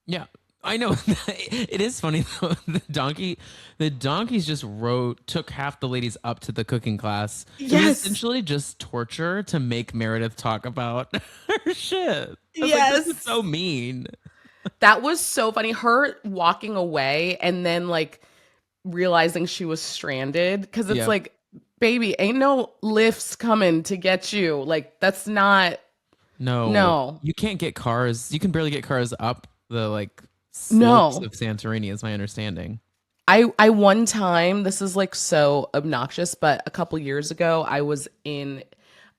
Yeah, I know. It is funny though. The donkeys just took half the ladies up to the cooking class. It was Yes. essentially just torture to make Meredith talk about her shit. I was like, this is Yes. so mean. That was so funny. Her walking away and then like realizing she was stranded because it's Yeah. like, baby, ain't no lifts coming to get you. Like that's not No, no. you can't get cars. You can barely get cars up the like slopes No. of Santorini, is my understanding. I one time, this is like so obnoxious, but a couple years ago I was in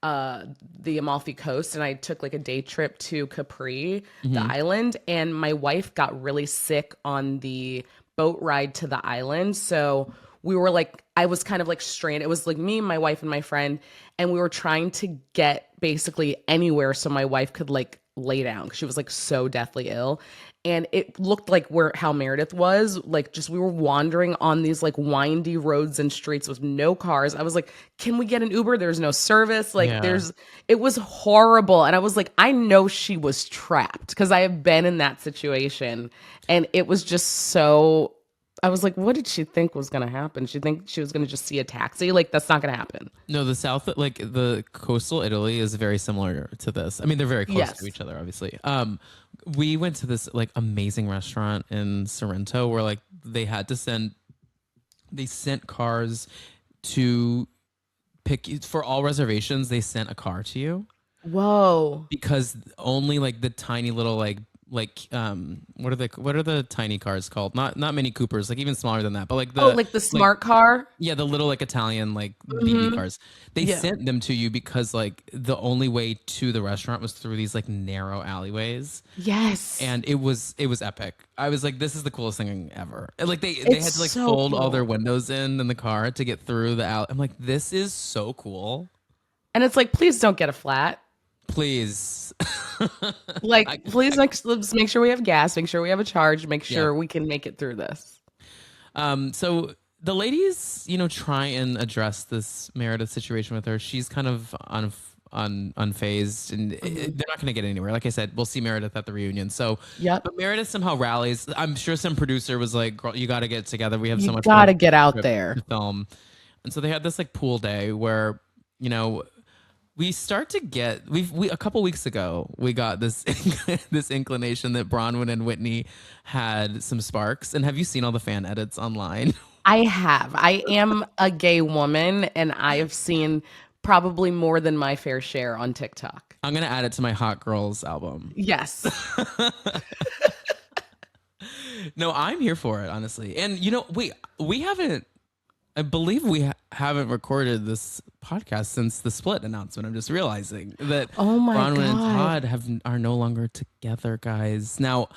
the Amalfi Coast and I took like a day trip to Capri, the Hmm. island, and my wife got really sick on the boat ride to the island. So we were like I was kind of like stranded. It was like me, my wife, and my friend, and we were trying to get basically anywhere so my wife could like lay down because she was like so deathly ill. And it looked like where how Meredith was, like just we were wandering on these like windy roads and streets with no cars. I was like, can we get an Uber? There's no service. Like Yeah. there's it was horrible. And I was like, I know she was trapped because I have been in that situation. And it was just so I was like, what did she think was gonna happen? She think she was gonna just see a taxi? Like that's not gonna happen. No, the south, like the coastal Italy, is very similar to this. I mean, they're very close to Yes. each other, obviously. We went to this like amazing restaurant in Sorrento where like they sent cars to pick you for all reservations. They sent a car to you Whoa. because only like the tiny little what are the tiny cars called? Not Mini Coopers, like even smaller than that, but like Oh, the like the like smart car? yeah, the little like Italian like BB Hmm. cars. They Yeah. sent them to you because like the only way to the restaurant was through these like narrow alleyways, Yes. and it was epic. I was like, this is the coolest thing ever. And, like they It's had to like so fold all their cool. windows in the car to get through the alley. I'm like, this is so cool. And it's like, please don't get a flat. Please. I, Like, please let's make sure we have gas, make sure we have a charge, make yeah. sure we can make it through this. So the ladies, try and address this Meredith situation with her. She's kind of unfazed, and Hmm. they're not going to get anywhere. Like I said, we'll see Meredith at the reunion. So, Yep. but Meredith somehow rallies. I'm sure some producer was like, "Girl, you got to get together. We have You so much more gotta get out script there. to film." And so they had this like pool day where, you know, we start to get we a couple weeks ago we got this this inclination that Bronwyn and Whitney had some sparks. And have you seen all the fan edits online? I have. I am a gay woman and I have seen probably more than my fair share on TikTok. I'm gonna add it to my Hot Girls album. Yes. No, I'm here for it, honestly. And wait, we haven't. I believe we haven't recorded this podcast since the split announcement. I'm just realizing that Oh my Bronwyn and God. Todd are no longer together, guys. Now,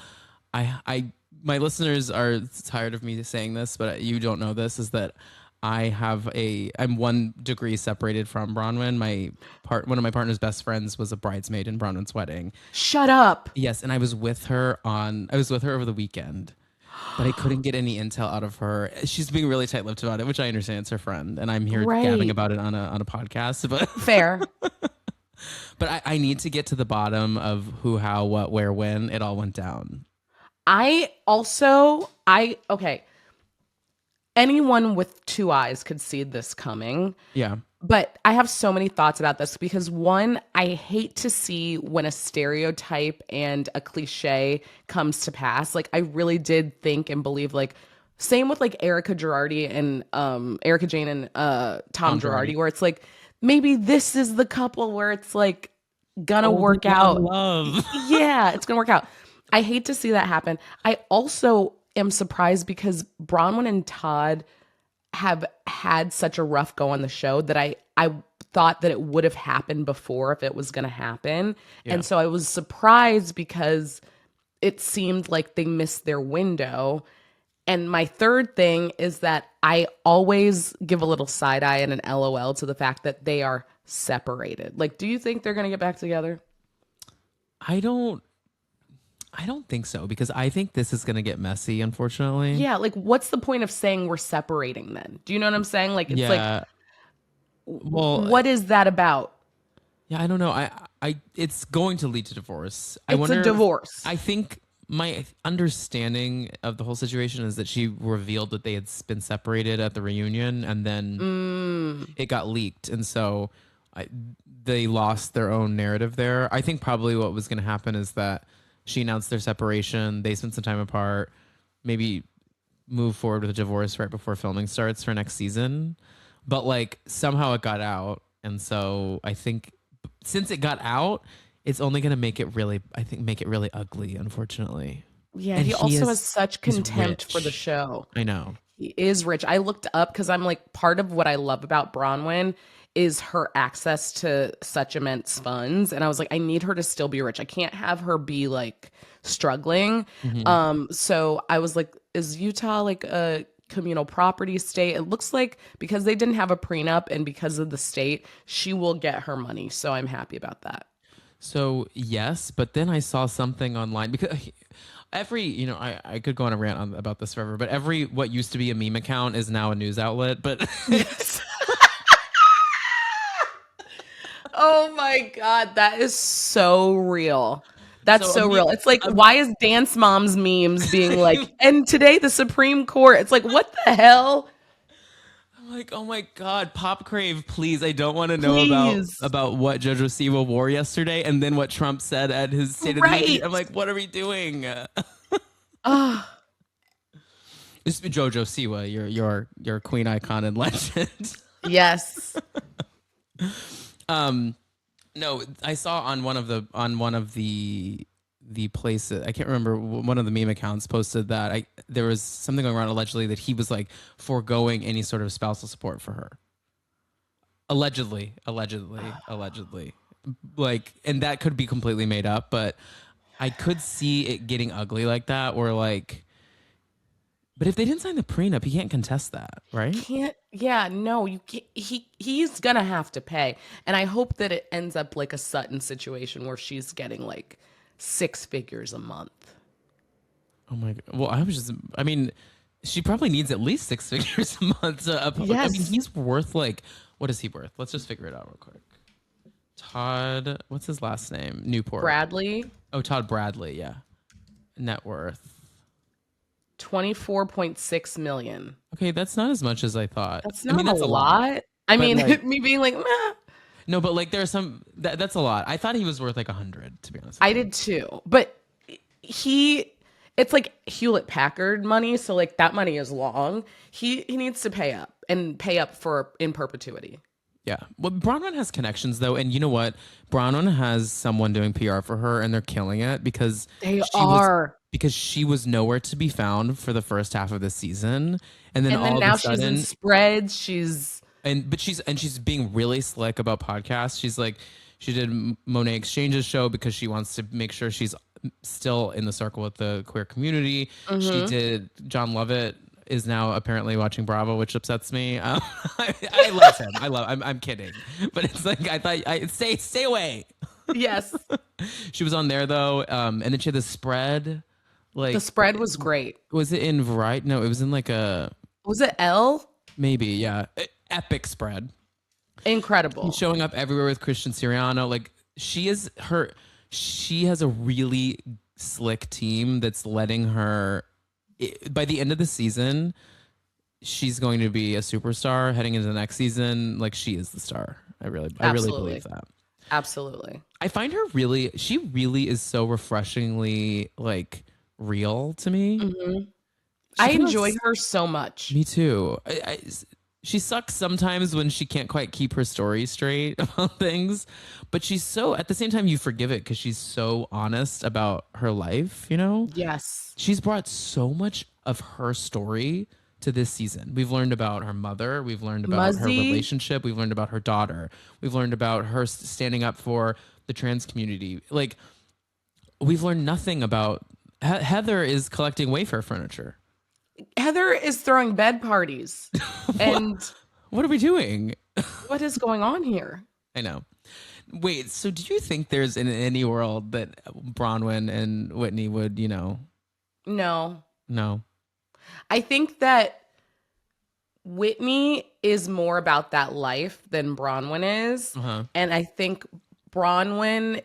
my listeners are tired of me saying this, but you don't know this is that I'm 1 degree separated from Bronwyn. One of my partner's best friends was a bridesmaid in Bronwyn's wedding. Shut up. Yes, and I was with her over the weekend, but I couldn't get any intel out of her. She's being really tight-lipped about it, which I understand. It's her friend, and I'm here gabbing Great. about it on a podcast. But Fair. But I need to get to the bottom of who, how, what, where, when it all went down. Okay. Anyone with two eyes could see this coming. Yeah. But I have so many thoughts about this because one, I hate to see when a stereotype and a cliche comes to pass. Like I really did think and believe like same with like Erica Jane and Tom Girardi, where it's like maybe this is the couple where it's like gonna work out. Love. Yeah, it's gonna work out. I hate to see that happen. I also am surprised because Bronwyn and Todd have had such a rough go on the show that I thought that it would have happened before if it was going to happen. Yeah. And so I was surprised because it seemed like they missed their window. And my third thing is that I always give a little side eye and an LOL to the fact that they are separated. Like, do you think they're going to get back together? I don't think so, because I think this is going to get messy, unfortunately. Yeah, like what's the point of saying we're separating then? Do you know what I'm saying? Like it's like well, what is that about? Yeah, I don't know. I it's going to lead to divorce. It's a divorce. I think my understanding of the whole situation is that she revealed that they had been separated at the reunion, and then it got leaked, and so they lost their own narrative there. I think probably what was going to happen is that she announced their separation. They spent some time apart. Maybe move forward with a divorce right before filming starts for next season. But like somehow it got out, and so I think since it got out, it's only going to make it really ugly, unfortunately. Yeah, and he also has such contempt for the show. I know. He is rich. I looked up because I'm like, part of what I love about Bronwyn is her access to such immense funds. And I was like, I need her to still be rich. I can't have her be like struggling. Mm-hmm. So I was like, is Utah like a communal property state? It looks like because they didn't have a prenup and because of the state, she will get her money. So I'm happy about that. So yes, but then I saw something online because I could go on a rant about this forever, but what used to be a meme account is now a news outlet. But yes. Oh my God, that is so real. That's so real. It's like, why is Dance Moms memes being like, and today the Supreme Court? It's like, what the hell? I'm like, oh my God, Pop Crave, please. I don't want to know about what JoJo Siwa wore yesterday and then what Trump said at his State of the Union. I'm like, what are we doing? This is JoJo Siwa, your queen icon and legend. Yes. No, I saw on one of the places, I can't remember, one of the meme accounts posted that there was something going around allegedly that he was like foregoing any sort of spousal support for her. Allegedly. Like, and that could be completely made up, but I could see it getting ugly like that, or like, but if they didn't sign the prenup, he can't contest that, right? You can't, he's gonna have to pay. And I hope that it ends up like a Sutton situation where she's getting like 6 figures a month. Oh my God. Well, she probably needs at least 6 figures a month. Yes. I mean, he's worth like, what is he worth? Let's just figure it out real quick. Todd, what's his last name? Newport. Bradley. Oh, Todd Bradley, yeah. Net worth. 24.6 million. Okay, that's not as much as I thought. That's a lot. I mean, like, me being like, meh. No, but like there's some that's a lot. I thought he was worth like 100, to be honest. I did too. But it's like Hewlett Packard money, so like that money is long. He needs to pay up for in perpetuity. Yeah. Well, Bronwyn has connections though, and you know what? Bronwyn has someone doing PR for her, and they're killing it because she was nowhere to be found for the first half of the season, and then all now of a sudden, she's in spreads. She's being really slick about podcasts. She's like, she did Monet Exchange's show because she wants to make sure she's still in the circle with the queer community. Mm-hmm. She did John Lovett is now apparently watching Bravo, which upsets me. I love him. I'm kidding, but it's like I thought stay away. Yes. She was on there though, and then she had the spread. Like the spread was great. Was it in Variety? No, it was in like a. Was it Elle? Maybe, yeah. Epic spread. Incredible. Showing up everywhere with Christian Siriano. Like she has a really slick team that's letting her, by the end of the season, she's going to be a superstar heading into the next season. Like she is the star. I really believe that. Absolutely. I find her she really is so refreshingly like real to me. Mm-hmm. I enjoy her so much. Me too. She sucks sometimes when she can't quite keep her story straight about things, but she's so, at the same time, you forgive it because she's so honest about her life, you know? Yes. She's brought so much of her story to this season. We've learned about her mother. We've learned about her relationship. We've learned about her daughter. We've learned about her standing up for the trans community. Like, we've learned nothing about Heather is collecting Wayfair furniture. Heather is throwing bed parties. And what are we doing? What is going on here? I know. Wait, so do you think there's in any world that Bronwyn and Whitney would, you know? No. No. I think that Whitney is more about that life than Bronwyn is. Uh-huh. And I think Bronwyn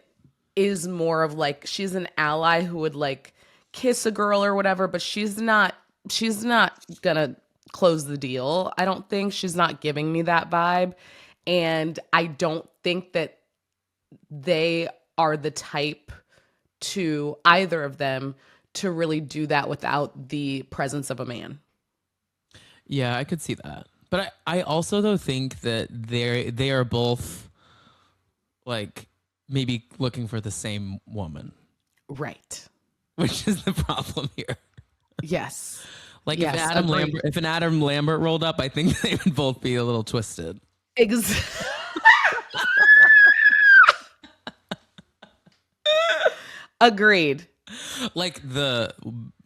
is more of like, she's an ally who would like kiss a girl or whatever, but she's not gonna close the deal. I don't think. She's not giving me that vibe. And I don't think that they are the type to, either of them, to really do that without the presence of a man. Yeah, I could see that. But I also though think that they are both like maybe looking for the same woman. Right. Which is the problem here. Yes. Like yes, if an Adam Lambert rolled up, I think they would both be a little twisted. Exactly. Agreed. Like the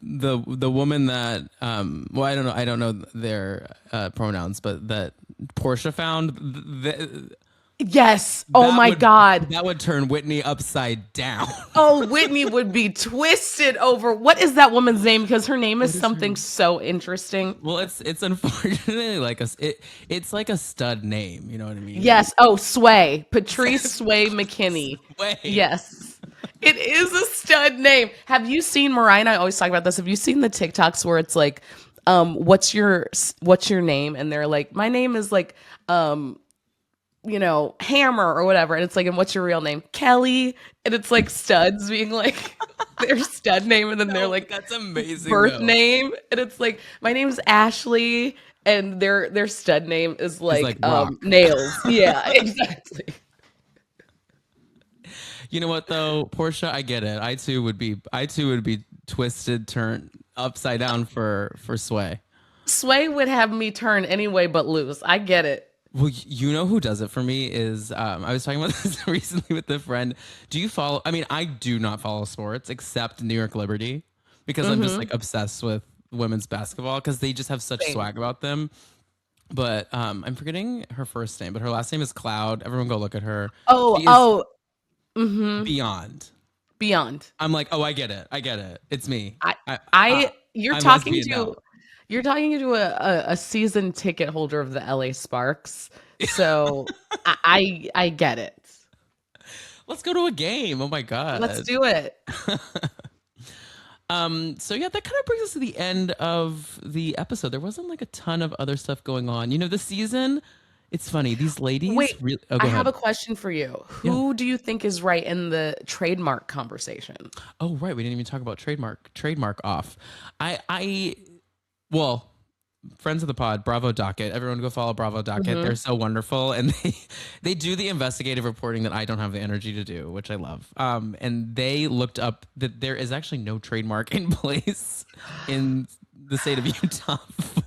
woman that well, I don't know their pronouns, but that Portia found. Yes. Oh my God. That would turn Whitney upside down. Oh, Whitney would be twisted over. What is that woman's name? Because her name is something so interesting. Well, it's unfortunately like it's like a stud name. You know what I mean? Yes. Oh, Sway. Patrice Sway McKinney. Sway. Yes. It is a stud name. Have you seen, Mariah and I always talk about this. Have you seen the TikToks where it's like, what's your name? And they're like, my name is like, you know, Hammer or whatever. And it's like, and what's your real name? Kelly. And it's like studs being like their stud name. And then they're like, that's amazing. Birth name. And it's like, my name's Ashley. And their stud name is like Nails. Yeah, exactly. You know what though, Portia, I get it. I too would be twisted, turned upside down for Sway. Sway would have me turn anyway but loose. I get it. Well, you know who does it for me is I was talking about this recently with a friend. Do you follow? I mean, I do not follow sports except New York Liberty because I'm just like obsessed with women's basketball because they just have such swag about them. But I'm forgetting her first name, but her last name is Cloud. Everyone go look at her. Beyond. I'm like, oh, I get it. It's me. You're talking to a season ticket holder of the LA Sparks. So I get it. Let's go to a game. Oh my God. Let's do it. So yeah, that kind of brings us to the end of the episode. There wasn't like a ton of other stuff going on. You know, the season, it's funny. These ladies. Wait, I have a question for you. Who do you think is right in the trademark conversation? Oh, right. We didn't even talk about trademark off. Well, friends of the pod, Bravo Docket. Everyone go follow Bravo Docket. They're so wonderful. And they do the investigative reporting that I don't have the energy to do, which I love. And they looked up that there is actually no trademark in place in the state of Utah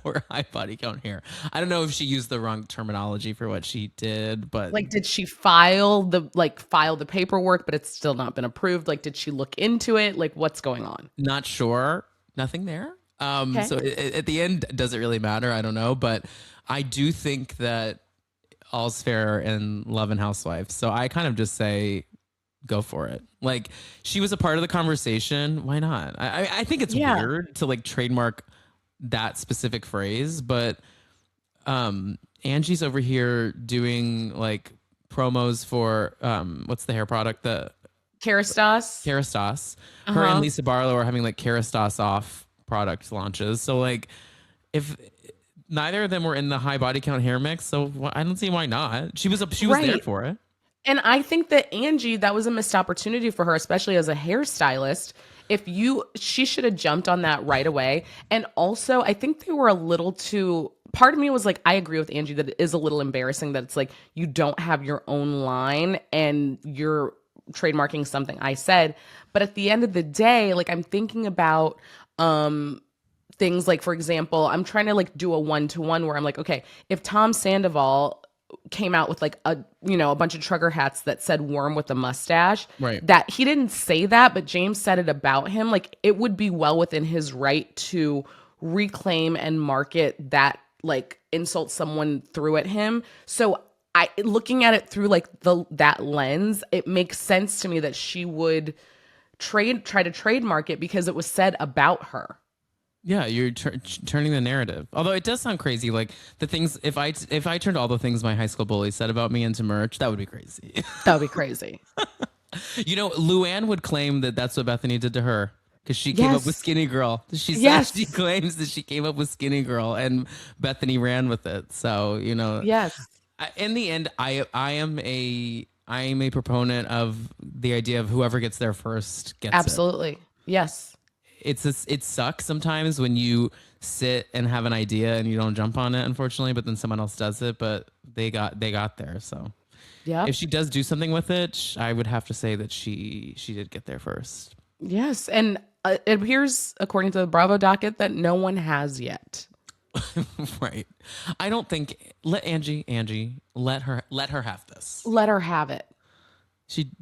for high body count hair. I don't know if she used the wrong terminology for what she did, but like, did she file the paperwork, but it's still not been approved? Like, did she look into it? Like, what's going on? Not sure. Nothing there. So at the end, does it really matter? I don't know, but I do think that all's fair in Love and Housewives. So I kind of just say, go for it. Like, she was a part of the conversation. Why not? I think it's weird to like trademark that specific phrase, but Angie's over here doing like promos for what's the hair product? The Kerastase. Kerastase. Her and Lisa Barlow are having like Kerastase off product launches. So like if neither of them were in the high body count hair mix, so I don't see why not. She was there for it. And I think that Angie, that was a missed opportunity for her, especially as a hairstylist. She should have jumped on that right away. And also, I think they were a little too. Part of me was like, I agree with Angie that it is a little embarrassing that it's like you don't have your own line and you're trademarking something I said. But at the end of the day, like I'm thinking about things like, for example, I'm trying to like do a 1-to-1 where I'm like, okay, if Tom Sandoval came out with like a bunch of trucker hats that said worm with a mustache, right, that he didn't say that, but James said it about him, like it would be well within his right to reclaim and market that, like insult someone threw at him. So looking at it through like that lens, it makes sense to me that she would try to trademark it because it was said about her. Yeah, you're turning the narrative. Although it does sound crazy, like the things. If I turned all the things my high school bully said about me into merch, that would be crazy. That would be crazy. Luann would claim that that's what Bethany did to her because she came up with Skinny Girl. She claims that she came up with Skinny Girl, and Bethany ran with it. So yes. In the end, I am a proponent of the idea of whoever gets there first gets absolutely. Yes. It sucks sometimes when you sit and have an idea and you don't jump on it, unfortunately, but then someone else does it, but they got there. So yeah, if she does do something with it, I would have to say that she did get there first. Yes. And it appears, according to the Bravo docket, that no one has yet. Right. I don't think let Angie let her have this. Let her have it. She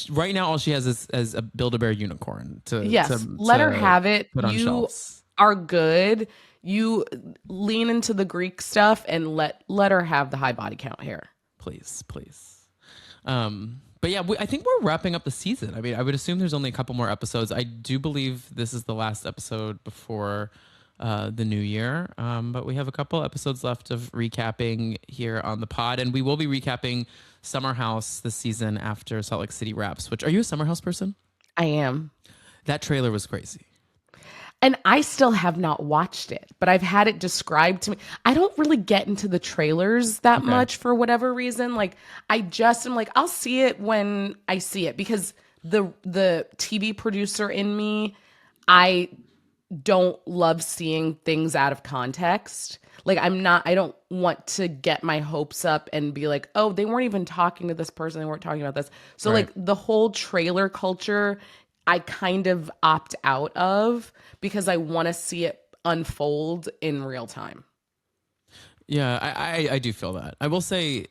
right now all she has is a Build-A-Bear unicorn to let her have it. You shelves. Are good. You lean into the Greek stuff and let her have the high body count hair. Please. But yeah, I think we're wrapping up the season. I mean, I would assume there's only a couple more episodes. I do believe this is the last episode before the new year. But we have a couple episodes left of recapping here on the pod, and we will be recapping Summer House this season after Salt Lake City wraps. Which, are you a Summer House person? I am. That trailer was crazy. And I still have not watched it, but I've had it described to me. I don't really get into the trailers that much for whatever reason. Like I just am like, I'll see it when I see it, because the TV producer in me, I don't love seeing things out of context. Like I don't want to get my hopes up and be like, oh, they weren't even talking to this person. They weren't talking about this. So like the whole trailer culture, I kind of opt out of because I want to see it unfold in real time. Yeah, I do feel that. I will say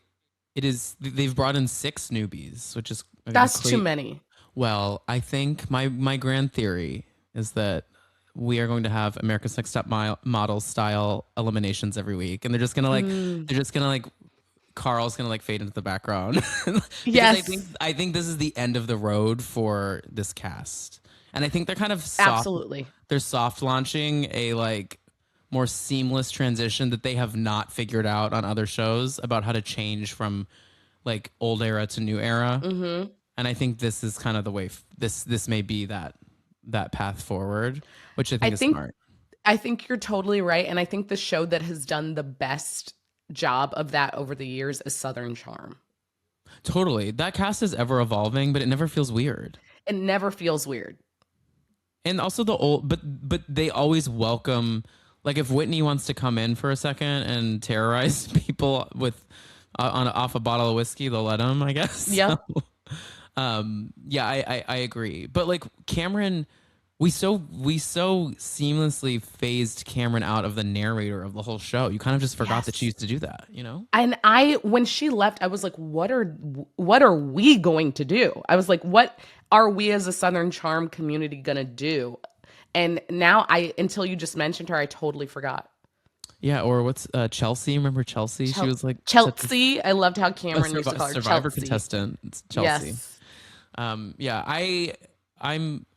they've brought in 6 newbies, which is that's too many. Well, I think my grand theory is that we are going to have America's Next Top Model style eliminations every week, and they're just gonna Carl's gonna fade into the background. Yes, I think this is the end of the road for this cast, and I think they're kind of absolutely they're soft launching a more seamless transition that they have not figured out on other shows about how to change from old era to new era. Mm-hmm. And I think this is kind of the way this may be that path forward, which I think is smart. I think you're totally right. And I think the show that has done the best job of that over the years is Southern Charm. Totally. That cast is ever evolving, but it never feels weird. It never feels weird. And also but they always welcome, if Whitney wants to come in for a second and terrorize people with off a bottle of whiskey, they'll let him, I guess. Yeah. Yeah, I agree. But Cameron, we so seamlessly phased Cameron out of the narrator of the whole show. You kind of just forgot that she used to do that, And when she left, I was like, what are we going to do? I was like, what are we as a Southern Charm community gonna do? And now until you just mentioned her, I totally forgot. Yeah, or what's Chelsea? Remember Chelsea? She was like Chelsea. I loved how Cameron used to call her Survivor Chelsea. Contestant Chelsea. Yes. Yeah,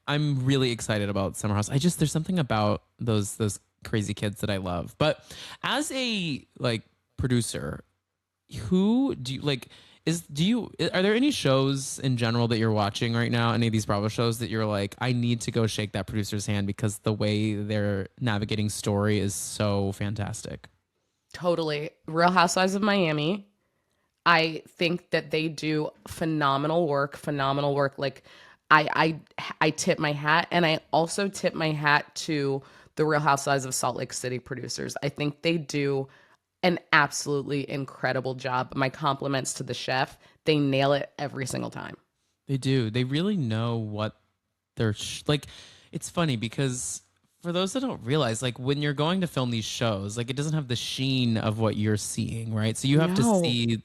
I'm really excited about Summer House. There's something about those crazy kids that I love. But as a producer, who do you like? Are there any shows in general that you're watching right now? Any of these Bravo shows that you're like, I need to go shake that producer's hand because the way they're navigating story is so fantastic. Totally. Real Housewives of Miami. I think that they do phenomenal work. Like I tip my hat, and I also tip my hat to the Real Housewives of Salt Lake City producers. I think they do an absolutely incredible job. My compliments to the chef. They nail it every single time. They do. They really know what they're like. It's funny because for those that don't realize, like when you're going to film these shows, like it doesn't have the sheen of what you're seeing, right? So you have to see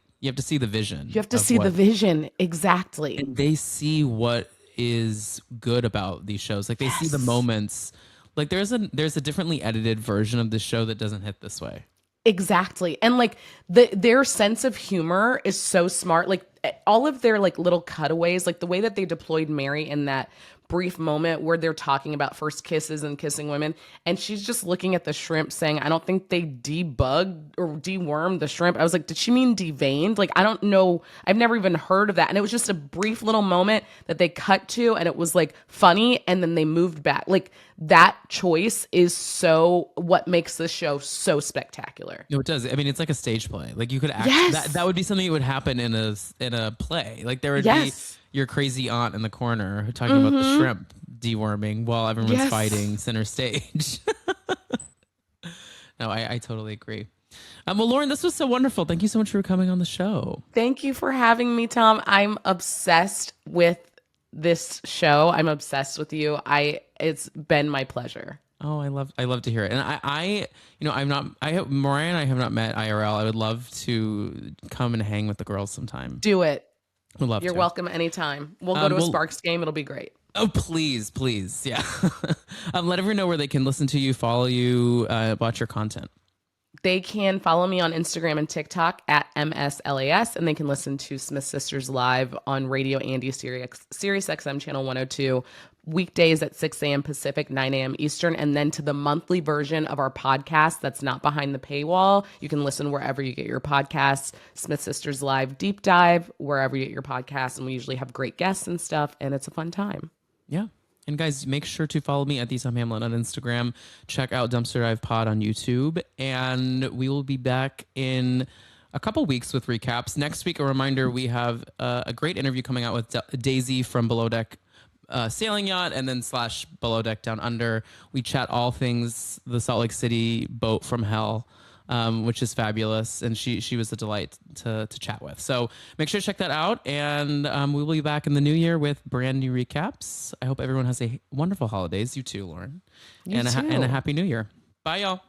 the vision. You have to see the vision. Exactly. And they see what is good about these shows. Like they see the moments. Like there's a differently edited version of the show that doesn't hit this way. Exactly. And like their sense of humor is so smart. Like all of their like little cutaways, like the way that they deployed Mary in that brief moment where they're talking about first kisses and kissing women, and she's just looking at the shrimp saying, I don't think they debugged or dewormed the shrimp. I was like, did she mean deveined? Like, I don't know. I've never even heard of that. And it was just a brief little moment that they cut to, and it was like funny, and then they moved back. Like that choice is so what makes this show so spectacular. No, it does. I mean, it's like a stage play. Like you could that would be something that would happen in a play. Like there would be your crazy aunt in the corner talking about the shrimp deworming while everyone's fighting center stage. No, I totally agree. Well, Lauren, this was so wonderful. Thank you so much for coming on the show. Thank you for having me, Tom. I'm obsessed with this show. I'm obsessed with you. It's been my pleasure. Oh, I love to hear it. And Mariah and I have not met IRL. I would love to come and hang with the girls sometime. Do it. Would love You're to. welcome anytime. We'll go to a Sparks game. It'll be great. Oh, please. Yeah. Let everyone know where they can listen to you, follow you, watch your content. They can follow me on Instagram and TikTok at MSLAS, and they can listen to Smith Sisters live on Radio Andy Sirius XM channel 102 weekdays at 6 a.m. Pacific, 9 a.m. Eastern, and then to the monthly version of our podcast that's not behind the paywall. You can listen wherever you get your podcasts. Smith Sisters Live Deep Dive, wherever you get your podcasts, and we usually have great guests and stuff, and it's a fun time. Yeah. And guys, make sure to follow me at Tom Hamlin on Instagram. Check out Dumpster Dive Pod on YouTube. And we will be back in a couple weeks with recaps. Next week, a reminder, we have a great interview coming out with Daisy from Below Deck Sailing Yacht and then / Below Deck Down Under. We chat all things the Salt Lake City boat from hell. Which is fabulous. And she was a delight to chat with. So make sure to check that out. And we will be back in the new year with brand new recaps. I hope everyone has a wonderful holidays. You too, Lauren. And a happy new year. Bye, y'all.